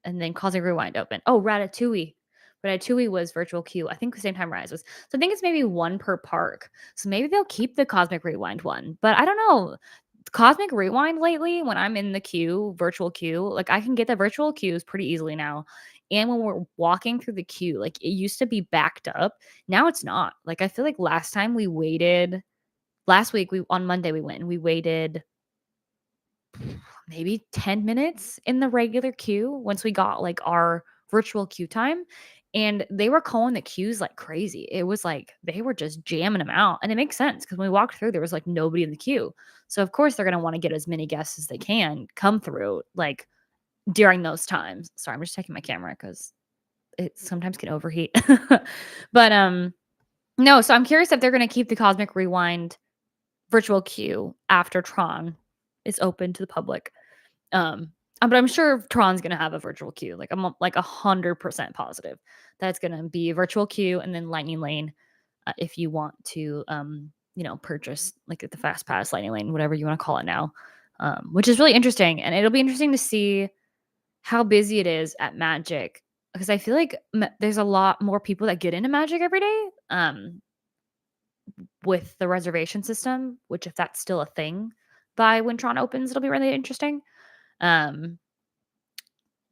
A: and then Cosmic Rewind opened. Oh, Ratatouille. Ratatouille was virtual queue. I think the same time Rise was. So I think it's maybe one per park. So maybe they'll keep the Cosmic Rewind one. But I don't know. Cosmic Rewind lately, when I'm in the queue, virtual queue, like I can get the virtual queues pretty easily now. And when we're walking through the queue, like it used to be backed up. Now it's not. Like I feel like last week we on Monday we went and we waited maybe 10 minutes in the regular queue once we got like our virtual queue time. And they were calling the queues like crazy. It was like they were just jamming them out. And it makes sense because when we walked through, there was like nobody in the queue. So, of course, they're going to want to get as many guests as they can come through like during those times. Sorry, I'm just checking my camera because it sometimes can overheat. But, no, so I'm curious if they're going to keep the Cosmic Rewind virtual queue after Tron is open to the public. But I'm sure Tron's gonna have a virtual queue. Like I'm like 100% positive that's gonna be a virtual queue and then Lightning Lane if you want to purchase like the Fast Pass Lightning Lane, whatever you want to call it now, which is really interesting. And it'll be interesting to see how busy it is at Magic because I feel like there's a lot more people that get into Magic every day with the reservation system. Which if that's still a thing by when Tron opens, it'll be really interesting. Um,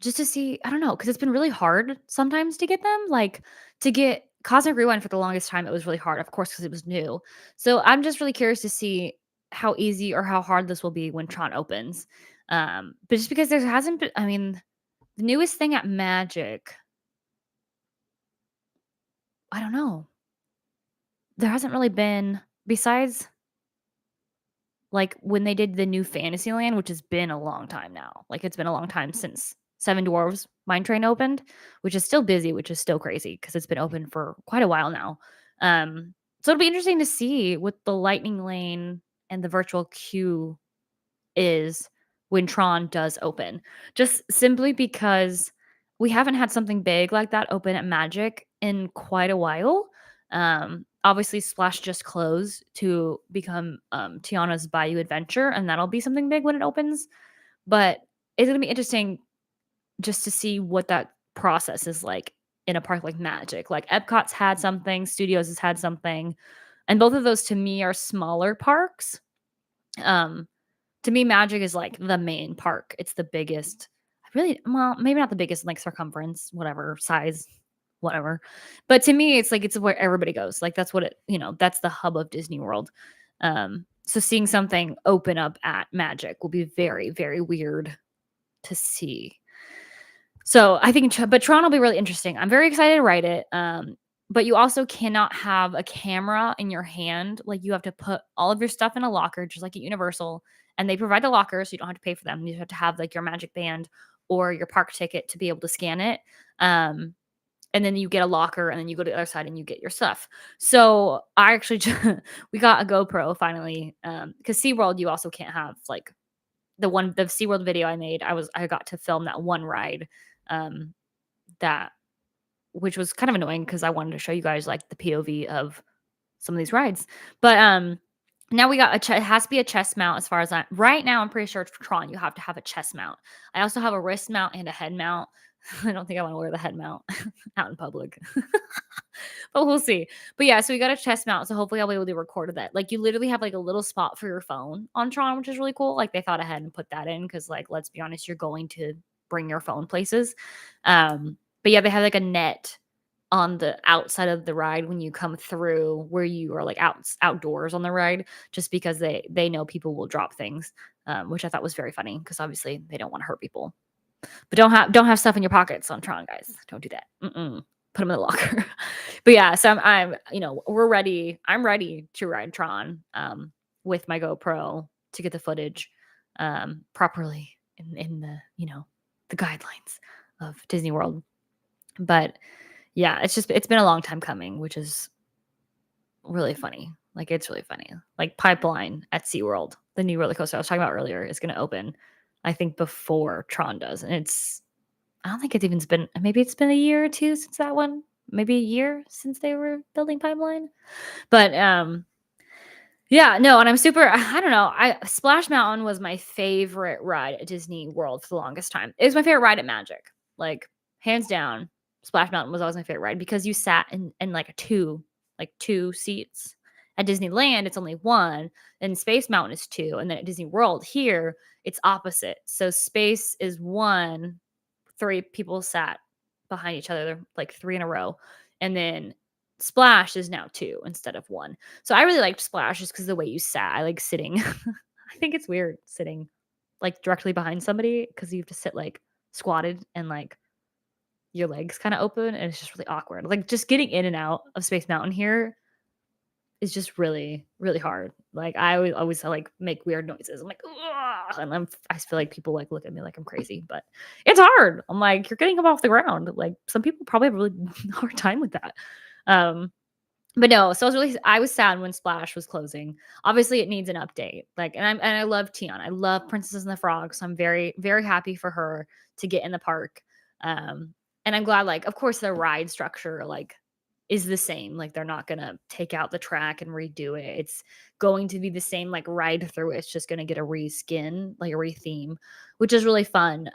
A: Just to see, I don't know, because it's been really hard sometimes to get them, like, to get Cosmic Rewind for the longest time, it was really hard, of course, because it was new. So, I'm just really curious to see how easy or how hard this will be when Tron opens. But just because there hasn't been I mean, the newest thing at Magic, I don't know. There hasn't really been besides, like, when they did the new Fantasyland, which has been a long time now. Like, it's been a long time since Seven Dwarves Mine Train opened, which is still busy, which is still crazy because it's been open for quite a while now. So it'll be interesting to see what the Lightning Lane and the virtual queue is when Tron does open. Just simply because we haven't had something big like that open at Magic in quite a while. Obviously, Splash just closed to become Tiana's Bayou Adventure, and that'll be something big when it opens. But it's gonna be interesting just to see what that process is like in a park like Magic. Like Epcot's had something, Studios has had something, and both of those to me are smaller parks. Um, to me, Magic is like the main park. It's the biggest. Well, maybe not the biggest in like circumference, whatever size, whatever. But to me, it's like it's where everybody goes. Like that's what that's the hub of Disney World. So seeing something open up at Magic will be very, very weird to see. So I think, but Tron will be really interesting. I'm very excited to write it. But you also cannot have a camera in your hand. Like you have to put all of your stuff in a locker, just like at Universal, and they provide the locker, so you don't have to pay for them. You have to have like your Magic Band or your park ticket to be able to scan it. And then you get a locker, and then you go to the other side and you get your stuff. So I actually we got a GoPro finally, because SeaWorld you also can't have like the SeaWorld video I made. I got to film that one ride, um, that which was kind of annoying because I wanted to show you guys like the POV of some of these rides. But now we got it has to be a chest mount as far as right now. I'm pretty sure for Tron you have to have a chest mount. I also have a wrist mount and a head mount. I don't think I want to wear the head mount out in public. But we'll see. But yeah, so we got a chest mount, so hopefully I'll be able to record that. Like you literally have like a little spot for your phone on Tron, which is really cool. Like they thought ahead and put that in because like let's be honest, you're going to bring your phone places. But yeah, they have like a net on the outside of the ride when you come through where you are like outdoors on the ride, just because they know people will drop things, which I thought was very funny because obviously they don't want to hurt people. But don't have stuff in your pockets on Tron, guys. Don't do that. Put them in the locker. But yeah, so I'm we're ready. I'm ready to ride Tron with my GoPro to get the footage properly in the the guidelines of Disney World. But yeah, it's been a long time coming, which is really funny. Like it's really funny. Like Pipeline at SeaWorld, the new roller coaster I was talking about earlier, is going to open, I think, before Tron does, and I don't think it's even been maybe it's been a year or two since that one. Maybe a year since they were building Pipeline. But yeah, no, and I'm super I don't know. Splash Mountain was my favorite ride at Disney World for the longest time. It was my favorite ride at Magic. Like hands down, Splash Mountain was always my favorite ride because you sat in like two seats. At Disneyland, it's only one, and Space Mountain is two, and then at Disney World here, it's opposite. So Space is one, three people sat behind each other, like three in a row. And then Splash is now two instead of one. So I really liked Splash just because the way you sat. I like sitting. I think it's weird sitting like directly behind somebody because you have to sit like squatted and like your legs kind of open, and it's just really awkward. Like just getting in and out of Space Mountain here is just really, really hard. Like I always like make weird noises. I'm like, "Ugh," and I feel like people like look at me like I'm crazy, but it's hard. I'm like, you're getting up off the ground. Like some people probably have a really hard time with that. Um, but no, so I was sad when Splash was closing. Obviously, it needs an update. Like, and I love Tiana. I love Princess and the Frog. So I'm very, very happy for her to get in the park. And I'm glad, like, of course, the ride structure, like, is the same. Like, they're not gonna take out the track and redo it. It's going to be the same, like, ride through. It's just gonna get a reskin, like a retheme, which is really fun.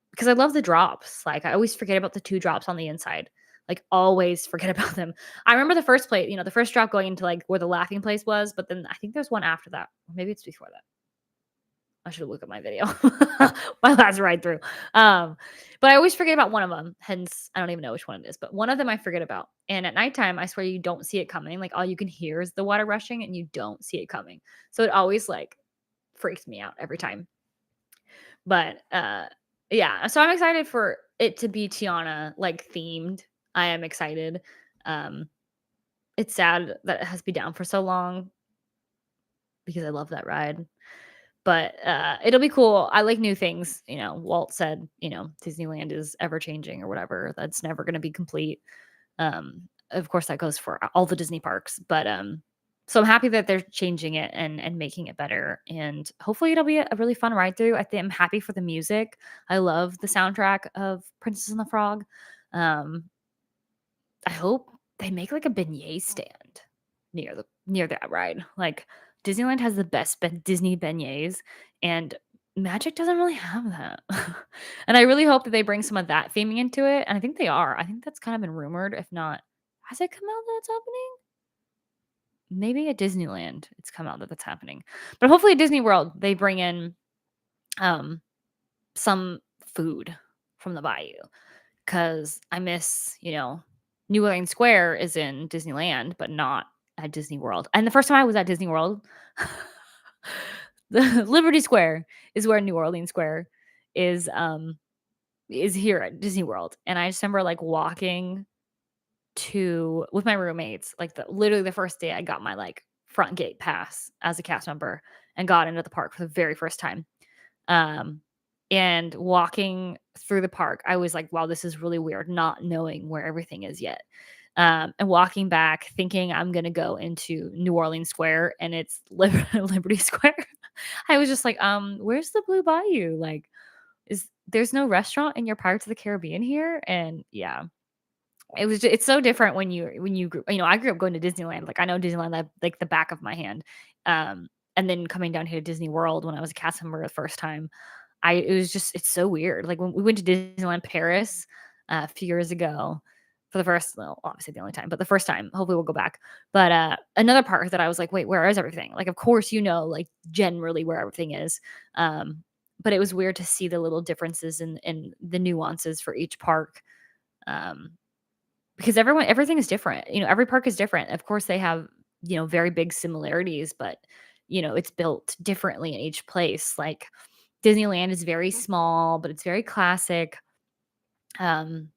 A: Because I love the drops. Like, I always forget about the two drops on the inside. Like, always forget about them. I remember the first place, the first drop going into like where the laughing place was, but then I think there's one after that. Or maybe it's before that. I should look at my video. My last ride through. But I always forget about one of them. Hence, I don't even know which one it is, but one of them I forget about. And at nighttime, I swear you don't see it coming. Like all you can hear is the water rushing and you don't see it coming. So it always like freaks me out every time. But yeah, so I'm excited for it to be Tiana like themed. I am excited. Um it's sad that it has to be down for so long because I love that ride. But it'll be cool. I like new things. Walt said, Disneyland is ever changing or whatever. That's never going to be complete. Of course, that goes for all the Disney parks. But so I'm happy that they're changing it and making it better. And hopefully, it'll be a really fun ride through. I think I'm happy for the music. I love the soundtrack of Princess and the Frog. Um, I hope they make like a beignet stand near that ride. Like Disneyland has the best Disney beignets, and Magic doesn't really have that. And I really hope that they bring some of that theming into it. And I think they are. I think that's kind of been rumored. If not, has it come out that it's happening? Maybe at Disneyland, it's come out that that's happening. But hopefully at Disney World, they bring in um, some food from the bayou. 'Cause I miss, New Orleans Square is in Disneyland, but not at Disney World. And the first time I was at Disney World, the Liberty Square is where New Orleans Square is, is here at Disney World. And I just remember, like, walking with my roommates, like, literally the first day I got my, like, front gate pass as a cast member and got into the park for the very first time. Um, and walking through the park, I was like, wow, this is really weird, not knowing where everything is yet. And walking back, thinking I'm gonna go into New Orleans Square and it's Liberty Square. I was just like, where's the Blue Bayou? Like, there's no restaurant in your Pirates of the Caribbean here? And yeah, it's so different when you I grew up going to Disneyland. Like I know Disneyland like the back of my hand. And then coming down here to Disney World when I was a cast member the first time, it's so weird. Like when we went to Disneyland Paris a few years ago for the first, well, obviously the only time, but the first time. Hopefully we'll go back. But another park that I was like, wait, where is everything? Like, of course, like generally where everything is. But it was weird to see the little differences in the nuances for each park. Um, because everything is different. Every park is different. Of course, they have, very big similarities, but, it's built differently in each place. Like Disneyland is very small, but it's very classic. Um,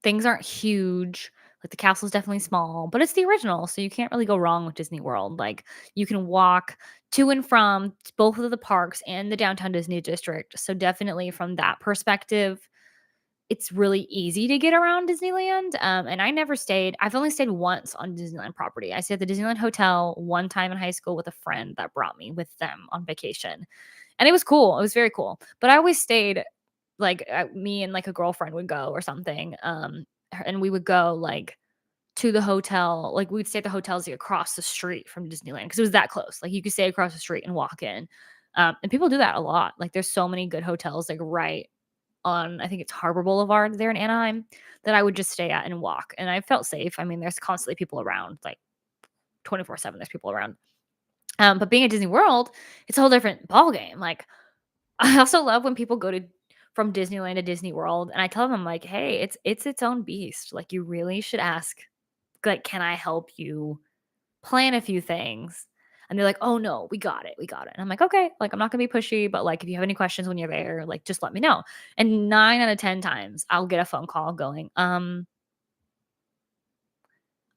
A: Things aren't huge. Like the castle is definitely small, but it's the original, so you can't really go wrong with Disney World. Like you can walk to and from both of the parks and the downtown Disney district. So definitely from that perspective, it's really easy to get around Disneyland, and I've only stayed once on Disneyland property. I stayed at the Disneyland Hotel one time in high school with a friend that brought me with them on vacation, and it was cool, it was very cool, but I always stayed, like, me and, like, a girlfriend would go or something, and we would go, like, to the hotel, like, we'd stay at the hotels, like, across the street from Disneyland because it was that close, like, you could stay across the street and walk in, and people do that a lot, like, there's so many good hotels, like, right on, I think it's Harbor Boulevard there in Anaheim, that I would just stay at and walk, and I felt safe. I mean, there's constantly people around, like 24/7, there's people around. But being at Disney World, it's a whole different ballgame. Like, I also love when people go to from Disneyland to Disney World, and I tell them like, "Hey, it's its own beast. Like, you really should ask, like, can I help you plan a few things?" And they're like, "Oh no, we got it. We got it." And I'm like, "Okay, like I'm not gonna be pushy, but like if you have any questions when you're there, like just let me know." And 9 out of 10 times I'll get a phone call going,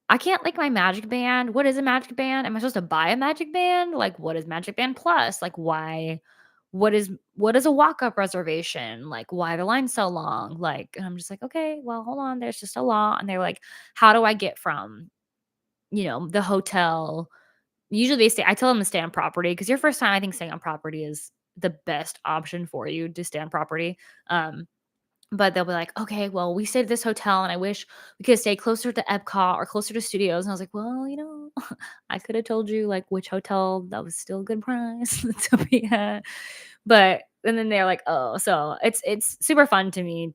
A: I can't like my Magic Band. What is a Magic Band? Am I supposed to buy a Magic Band? Like what is Magic Band Plus? Like why what is a walk-up reservation? Like why are the line so long? Like, and I'm just like, "Okay, well, hold on. There's just a law." And they're like, "How do I get from, the hotel?" Usually they stay I tell them to stay on property because your first time, I think staying on property is the best option for you to stay on property. Um, but they'll be like, "Okay, well, we stayed at this hotel and I wish we could stay closer to Epcot or closer to studios." And I was like, "Well, I could have told you like which hotel that was still a good price to be at." But and then they're like, "Oh," so it's super fun to me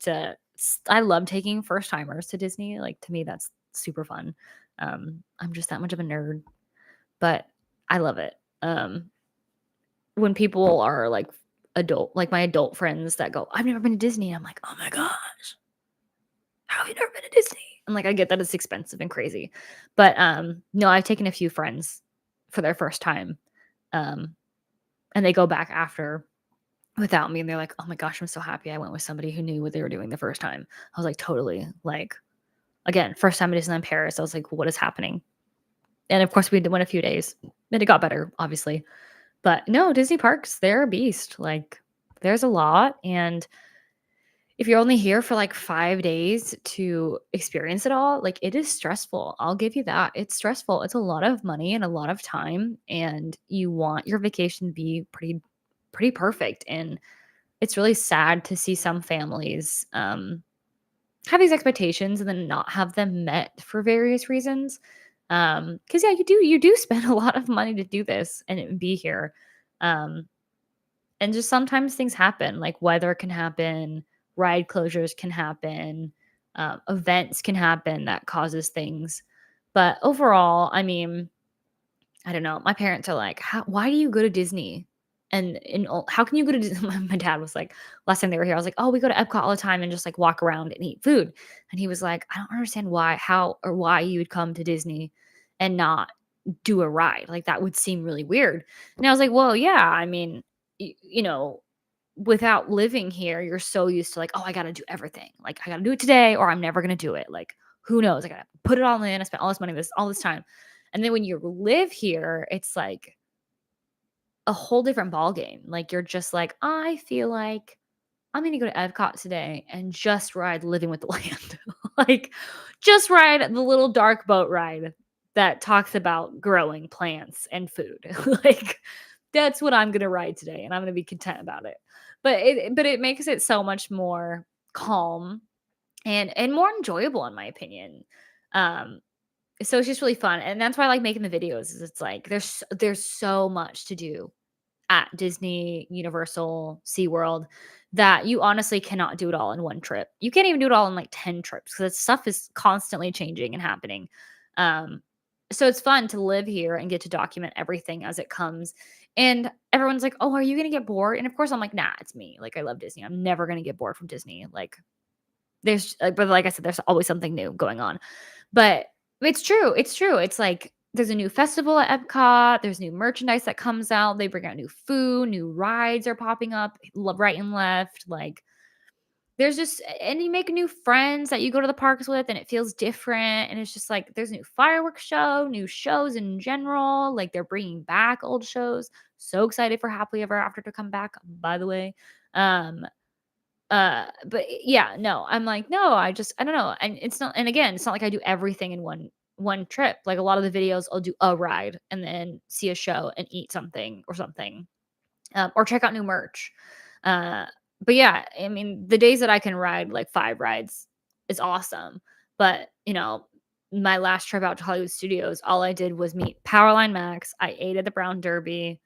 A: I love taking first timers to Disney. Like to me, that's super fun. I'm just that much of a nerd, but I love it. When people are like like my adult friends that go, "I've never been to Disney." I'm like, "Oh my gosh, how have you never been to Disney?" I'm like, I get that it's expensive and crazy. But no, I've taken a few friends for their first time. Um, and they go back after without me and they're like, "Oh my gosh, I'm so happy I went with somebody who knew what they were doing the first time." I was like, totally. Like again, first time at Disneyland Paris, I was like, what is happening? And of course we went a few days and it got better, obviously. But no, Disney parks, they're a beast. Like, there's a lot, and if you're only here for like 5 days to experience it all, like, it is stressful. I'll give you that. It's stressful. It's a lot of money and a lot of time, and you want your vacation to be pretty perfect, and it's really sad to see some families, have these expectations and then not have them met for various reasons. Because yeah, you do spend a lot of money to do this and be here. Um, and just sometimes things happen, like weather can happen, ride closures can happen, events can happen that causes things. But overall, I mean, I don't know. My parents are like, Why do you go to Disney? And how can you go to Disney?" My dad was like, last time they were here, I was like, "Oh, we go to Epcot all the time and just like walk around and eat food." And he was like, "I don't understand why you would come to Disney and not do a ride. Like that would seem really weird." And I was like, "Well, yeah. I mean, you know, without living here, you're so used to like, oh, I got to do everything. Like I got to do it today, or I'm never gonna do it. Like who knows? I got to put it all in. I spent all this money, this all this time." And then when you live here, it's like a whole different ball game. Like you're just like, I feel like I'm gonna go to Epcot today and just ride Living with the Land. Like just ride the little dark boat ride that talks about growing plants and food. Like that's what I'm gonna ride today, and I'm gonna be content about it. But it makes it so much more calm and more enjoyable in my opinion. Um, so it's just really fun, and that's why I like making the videos. Is it's like there's so much to do at Disney, Universal, SeaWorld that you honestly cannot do it all in one trip. You can't even do it all in like 10 trips because stuff is constantly changing and happening. Um, so it's fun to live here and get to document everything as it comes. And everyone's like, "Oh, are you gonna get bored?" And of course, I'm like, "Nah, it's me. Like, I love Disney. I'm never gonna get bored from Disney. Like, but like I said, there's always something new going on." But it's true, it's true. It's like there's a new festival at Epcot, there's new merchandise that comes out, they bring out new food, new rides are popping up right and left, like, there's just and you make new friends that you go to the parks with, and it feels different, and it's just like there's a new fireworks show, new shows in general, like, they're bringing back old shows. So excited for Happily Ever After to come back, by the way. Um, but yeah, no, I'm like, no, I don't know. And it's not, and again, it's not like I do everything in one trip. Like a lot of the videos, I'll do a ride and then see a show and eat something or something, or check out new merch. Uh, but yeah, I mean, the days that I can ride like 5 rides is awesome. But my last trip out to Hollywood Studios, all I did was meet Powerline Max. I ate at the Brown Derby,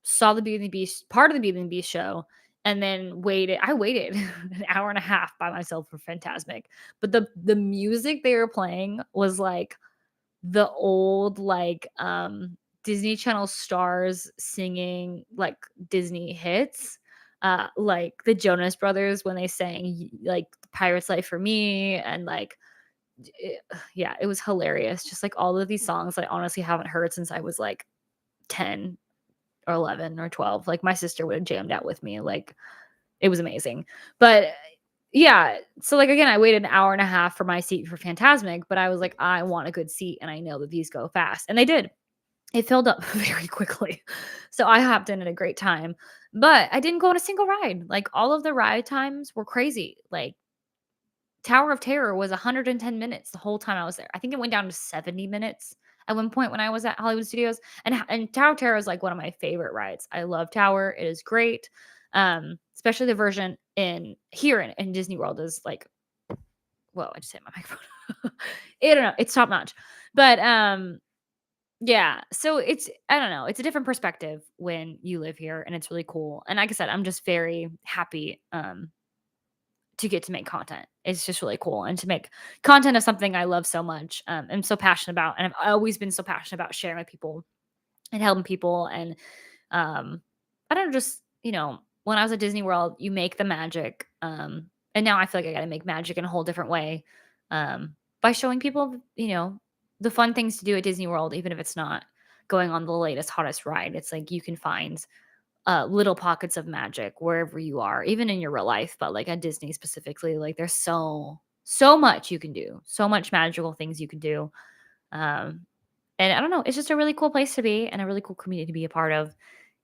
A: saw the Beauty and the Beast part of the Beauty and the Beast show, and then waited an hour and a half by myself for Fantasmic. But the music they were playing was like the old like Disney Channel stars singing like Disney hits. Like the Jonas Brothers when they sang like Pirate's Life for Me and like yeah, it was hilarious. Just like all of these songs I honestly haven't heard since I was like 10 or 11 or 12. Like my sister would have jammed out with me. Like it was amazing. But yeah, so like again, I waited an hour and a half for my seat for Fantasmic, but I was like, I want a good seat and I know that these go fast. And they did. It filled up very quickly. So I hopped in at a great time. But I didn't go on a single ride. Like all of the ride times were crazy. Like Tower of Terror was 110 minutes the whole time I was there. I think it went down to 70 minutes at one point when I was at Hollywood Studios. And Tower of Terror is like one of my favorite rides. I love Tower. It is great. Especially the version in Disney World is like, whoa, I just hit my microphone. I don't know. It's top notch. But yeah, so I don't know. It's a different perspective when you live here and it's really cool. And like I said, I'm just very happy to get to make content. It's just really cool. And to make content of something I love so much, I'm so passionate about. And I've always been so passionate about sharing with people and helping people. And I don't know, just, when I was at Disney World, you make the magic. And now I feel like I got to make magic in a whole different way by showing people, the fun things to do at Disney World, even if it's not going on the latest, hottest ride. It's like you can find little pockets of magic wherever you are, even in your real life, but like at Disney specifically, like there's so much you can do, so much magical things you can do. Um, and I don't know, it's just a really cool place to be and a really cool community to be a part of.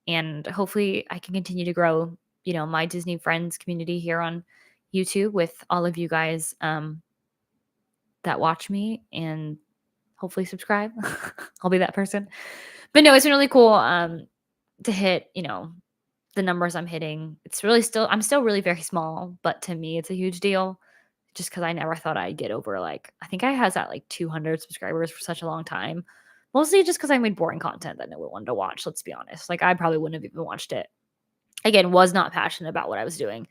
A: and hopefully I can continue to grow, my Disney friends community here on YouTube with all of you guys that watch me and hopefully subscribe. I'll be that person. But no, it's been really cool to hit, the numbers I'm hitting. It's really I'm still really very small, but to me it's a huge deal just because I never thought I'd get over like I think I has at like 200 subscribers for such a long time. Mostly just because I made boring content that no one wanted to watch. Let's be honest. Like I probably wouldn't have even watched it. Again, was not passionate about what I was doing.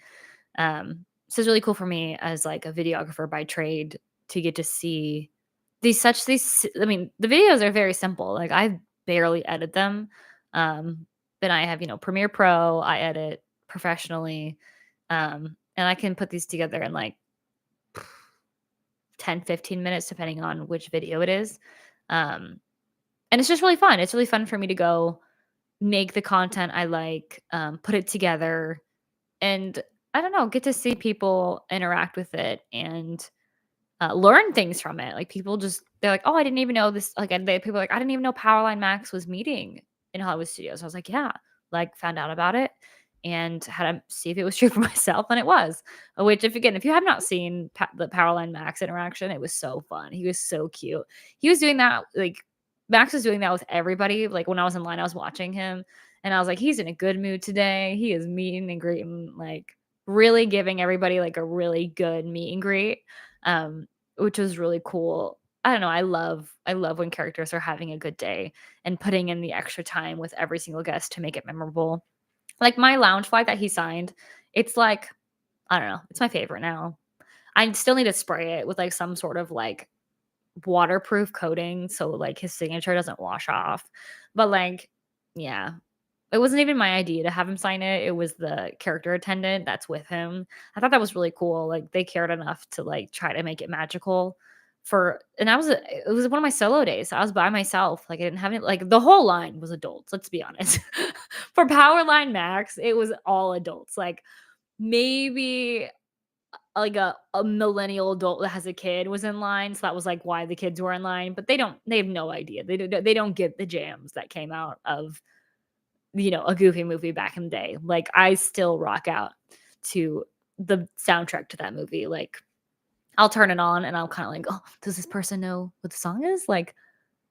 A: So it's really cool for me as like a videographer by trade to get to see these. I mean, the videos are very simple. Like I barely edit them. Then I have Premiere Pro. I edit professionally, and I can put these together in like 10-15 minutes depending on which video it is. And it's just really fun. It's really fun for me to go make the content I like, put it together, and I don't know, get to see people interact with it and learn things from it. Like people they're like, oh, I didn't even know this. Like people are like, I didn't even know Powerline Max was meeting in Hollywood Studios. I was like, yeah, like found out about it and had to see if it was true for myself, and it was. Which, if you have not seen the Powerline Max interaction, it was so fun. He was so cute. He was doing that like Max was doing that with everybody. Like when I was in line, I was watching him, and I was like, he's in a good mood today. He is meeting and greeting, like really giving everybody like a really good meet and greet. Which was really cool. I don't know. I love when characters are having a good day and putting in the extra time with every single guest to make it memorable. Like my lounge flag that he signed, it's like, I don't know, it's my favorite now. I still need to spray it with like some sort of like waterproof coating so like his signature doesn't wash off. But like, yeah, it wasn't even my idea to have him sign it. It was the character attendant that's with him. I thought that was really cool. Like they cared enough to like try to make it magical and it was one of my solo days. I was by myself. Like I didn't have any, like the whole line was adults. Let's be honest. For Powerline Max, it was all adults. Like maybe like a millennial adult that has a kid was in line. So that was like why the kids were in line, but they have no idea. They don't get the jams that came out of a Goofy movie back in the day. Like I still rock out to the soundtrack to that movie. Like I'll turn it on and I'll kind of like, oh, does this person know what the song is? Like,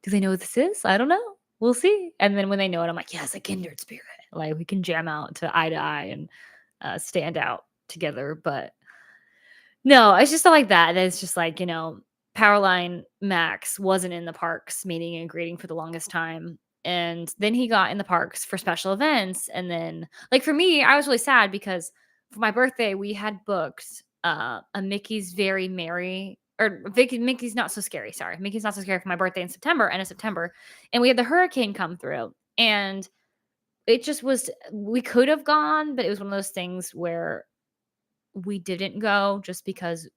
A: do they know what this is? I don't know. We'll see. And then when they know it, I'm like, yes, a kindred spirit. Like we can jam out to eye and stand out together. But no, it's just not like that. And it's just like, Powerline Max wasn't in the parks meeting and greeting for the longest time. And then he got in the parks for special events. And then, like, for me, I was really sad because for my birthday, we had booked a Mickey's Very Merry, or Mickey's Not So Scary. Sorry. Mickey's Not So Scary for my birthday in September, end of September. And we had the hurricane come through. And it just was, we could have gone, but it was one of those things where we didn't go just because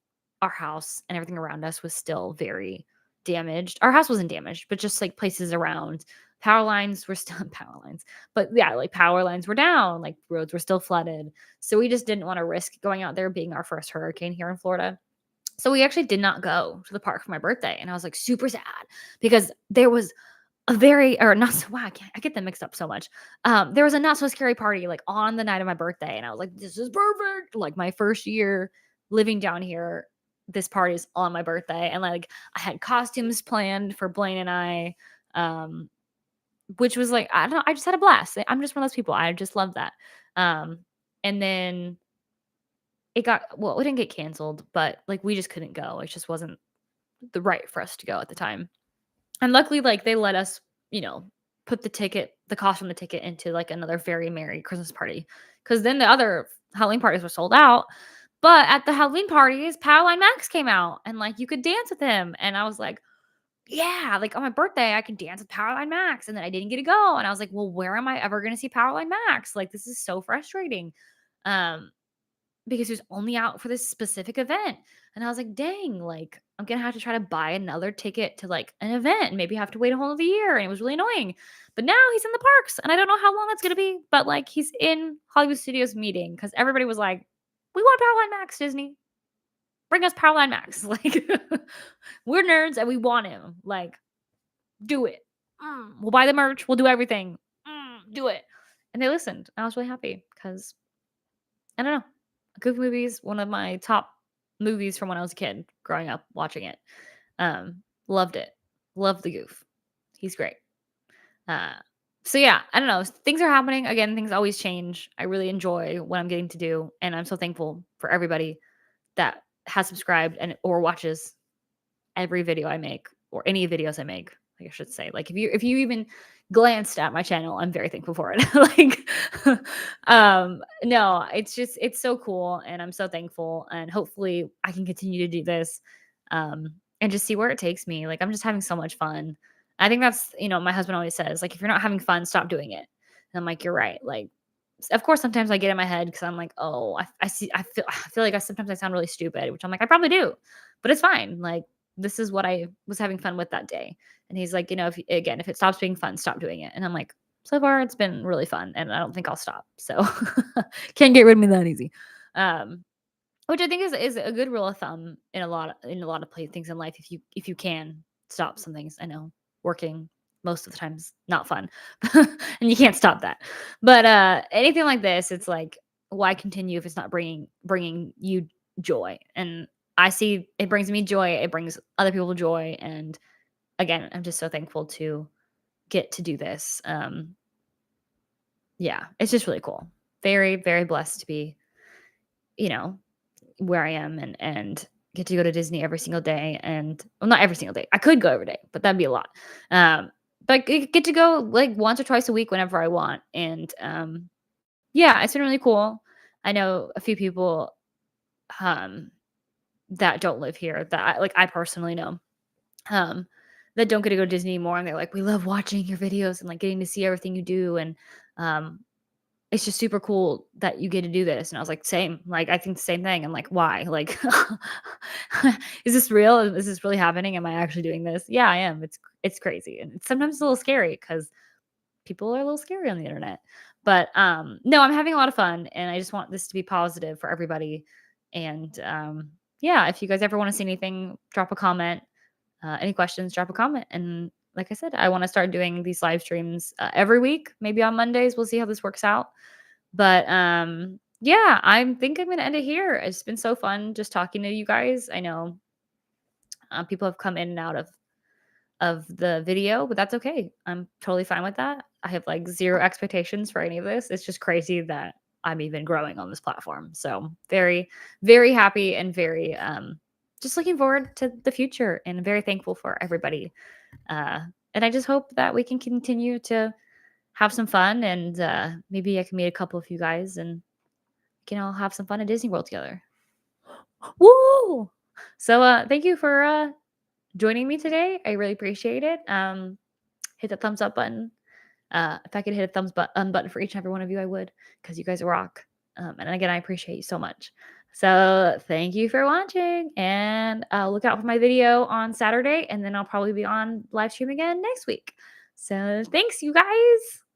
A: our house and everything around us was still very damaged. Our house wasn't damaged, but just like places around, power lines were still power lines. But yeah, like power lines were down, like roads were still flooded. So we just didn't want to risk going out there being our first hurricane here in Florida. So we actually did not go to the park for my birthday. And I was like super sad because there was a very or not so wow, I get them mixed up so much. There was a not so scary party like on the night of my birthday, and I was like, "This is perfect!" Like my first year living down here, this party is on my birthday, and like I had costumes planned for Blaine and I, um, which was like I don't know, I just had a blast. I'm just one of those people. I just love that. Um, and then it didn't get canceled, but like we just couldn't go. It just wasn't the right for us to go at the time. And luckily, like, they let us, you know, put the cost from the ticket into, like, another very merry Christmas party. Because then the other Halloween parties were sold out. But at the Halloween parties, Powerline Max came out and, like, you could dance with him. And I was like, yeah, like, on my birthday, I can dance with Powerline Max. And then I didn't get to go. And I was like, well, where am I ever going to see Powerline Max? Like, this is so frustrating. Um, because he was only out for this specific event. And I was like, dang, like I'm gonna have to try to buy another ticket to like an event and maybe have to wait a whole other year. And it was really annoying. But now he's in the parks and I don't know how long that's gonna be, but like he's in Hollywood Studios meeting because everybody was like, we want Powerline Max, Disney. Bring us Powerline Max. Like we're nerds and we want him. Like, do it. We'll buy the merch, we'll do everything. Do it. and they listened. I was really happy because I don't know. Goofy movies, one of my top movies from when I was a kid growing up watching it. Loved it. Loved the goof. He's great. Uh, so yeah, I don't know. Things are happening. Again, things always change. I really enjoy what I'm getting to do. And I'm so thankful for everybody that has subscribed and or watches every video I make or any videos I make, like I should say. Like if you even glanced at my channel, I'm very thankful for it. Like no, it's so cool and I'm so thankful and hopefully I can continue to do this and just see where it takes me. Like I'm just having so much fun. I think that's, my husband always says, like, if you're not having fun, stop doing it. And I'm like, you're right. Like, of course, sometimes I get in my head because I'm like, oh, I feel like sometimes I sound really stupid, which I'm like, I probably do, but it's fine. Like, this is what I was having fun with that day. And he's like, if it stops being fun, stop doing it. And I'm like, so far it's been really fun and I don't think I'll stop. So can't get rid of me that easy. Um, which I think is a good rule of thumb in a lot of things in life. If you can stop some things, I know working most of the time's not fun, and you can't stop that. But anything like this, it's like why continue if it's not bringing you joy? And I see it brings me joy. It brings other people joy, and again, I'm just so thankful to get to do this. Yeah, it's just really cool. Very very blessed to be, you know, where I am and get to go to Disney every single day and well, not every single day. I could go every day, but that'd be a lot. But get to go like once or twice a week whenever I want. And yeah, it's been really cool. I know a few people um that don't live here that I personally know um that don't get to go to Disney anymore and they're like, we love watching your videos and like getting to see everything you do and um it's just super cool that you get to do this. And I was like, same. Like, I think the same thing. I'm like, why? Like, is this real? Is this really happening? Am I actually doing this? Yeah, I am. It's crazy. And it's sometimes a little scary because people are a little scary on the internet. But no, I'm having a lot of fun and I just want this to be positive for everybody. And yeah, if you guys ever want to see anything, drop a comment. Any questions, drop a comment. And like I said, I want to start doing these live streams every week, maybe on Mondays. We'll see how this works out. But yeah, I think I'm going to end it here. It's been so fun just talking to you guys. I know people have come in and out of the video, but that's okay. I'm totally fine with that. I have like zero expectations for any of this. It's just crazy that I'm even growing on this platform. So very, very happy and very just looking forward to the future and very thankful for everybody. Uh, and I just hope that we can continue to have some fun and maybe I can meet a couple of you guys and we can all have some fun at Disney World together. Woo! So thank you for joining me today. I really appreciate it. Hit the thumbs up button. If I could hit a button for each and every one of you, I would, because you guys rock. And again, I appreciate you so much. So thank you for watching, and look out for my video on Saturday, and then I'll probably be on live stream again next week. So thanks, you guys.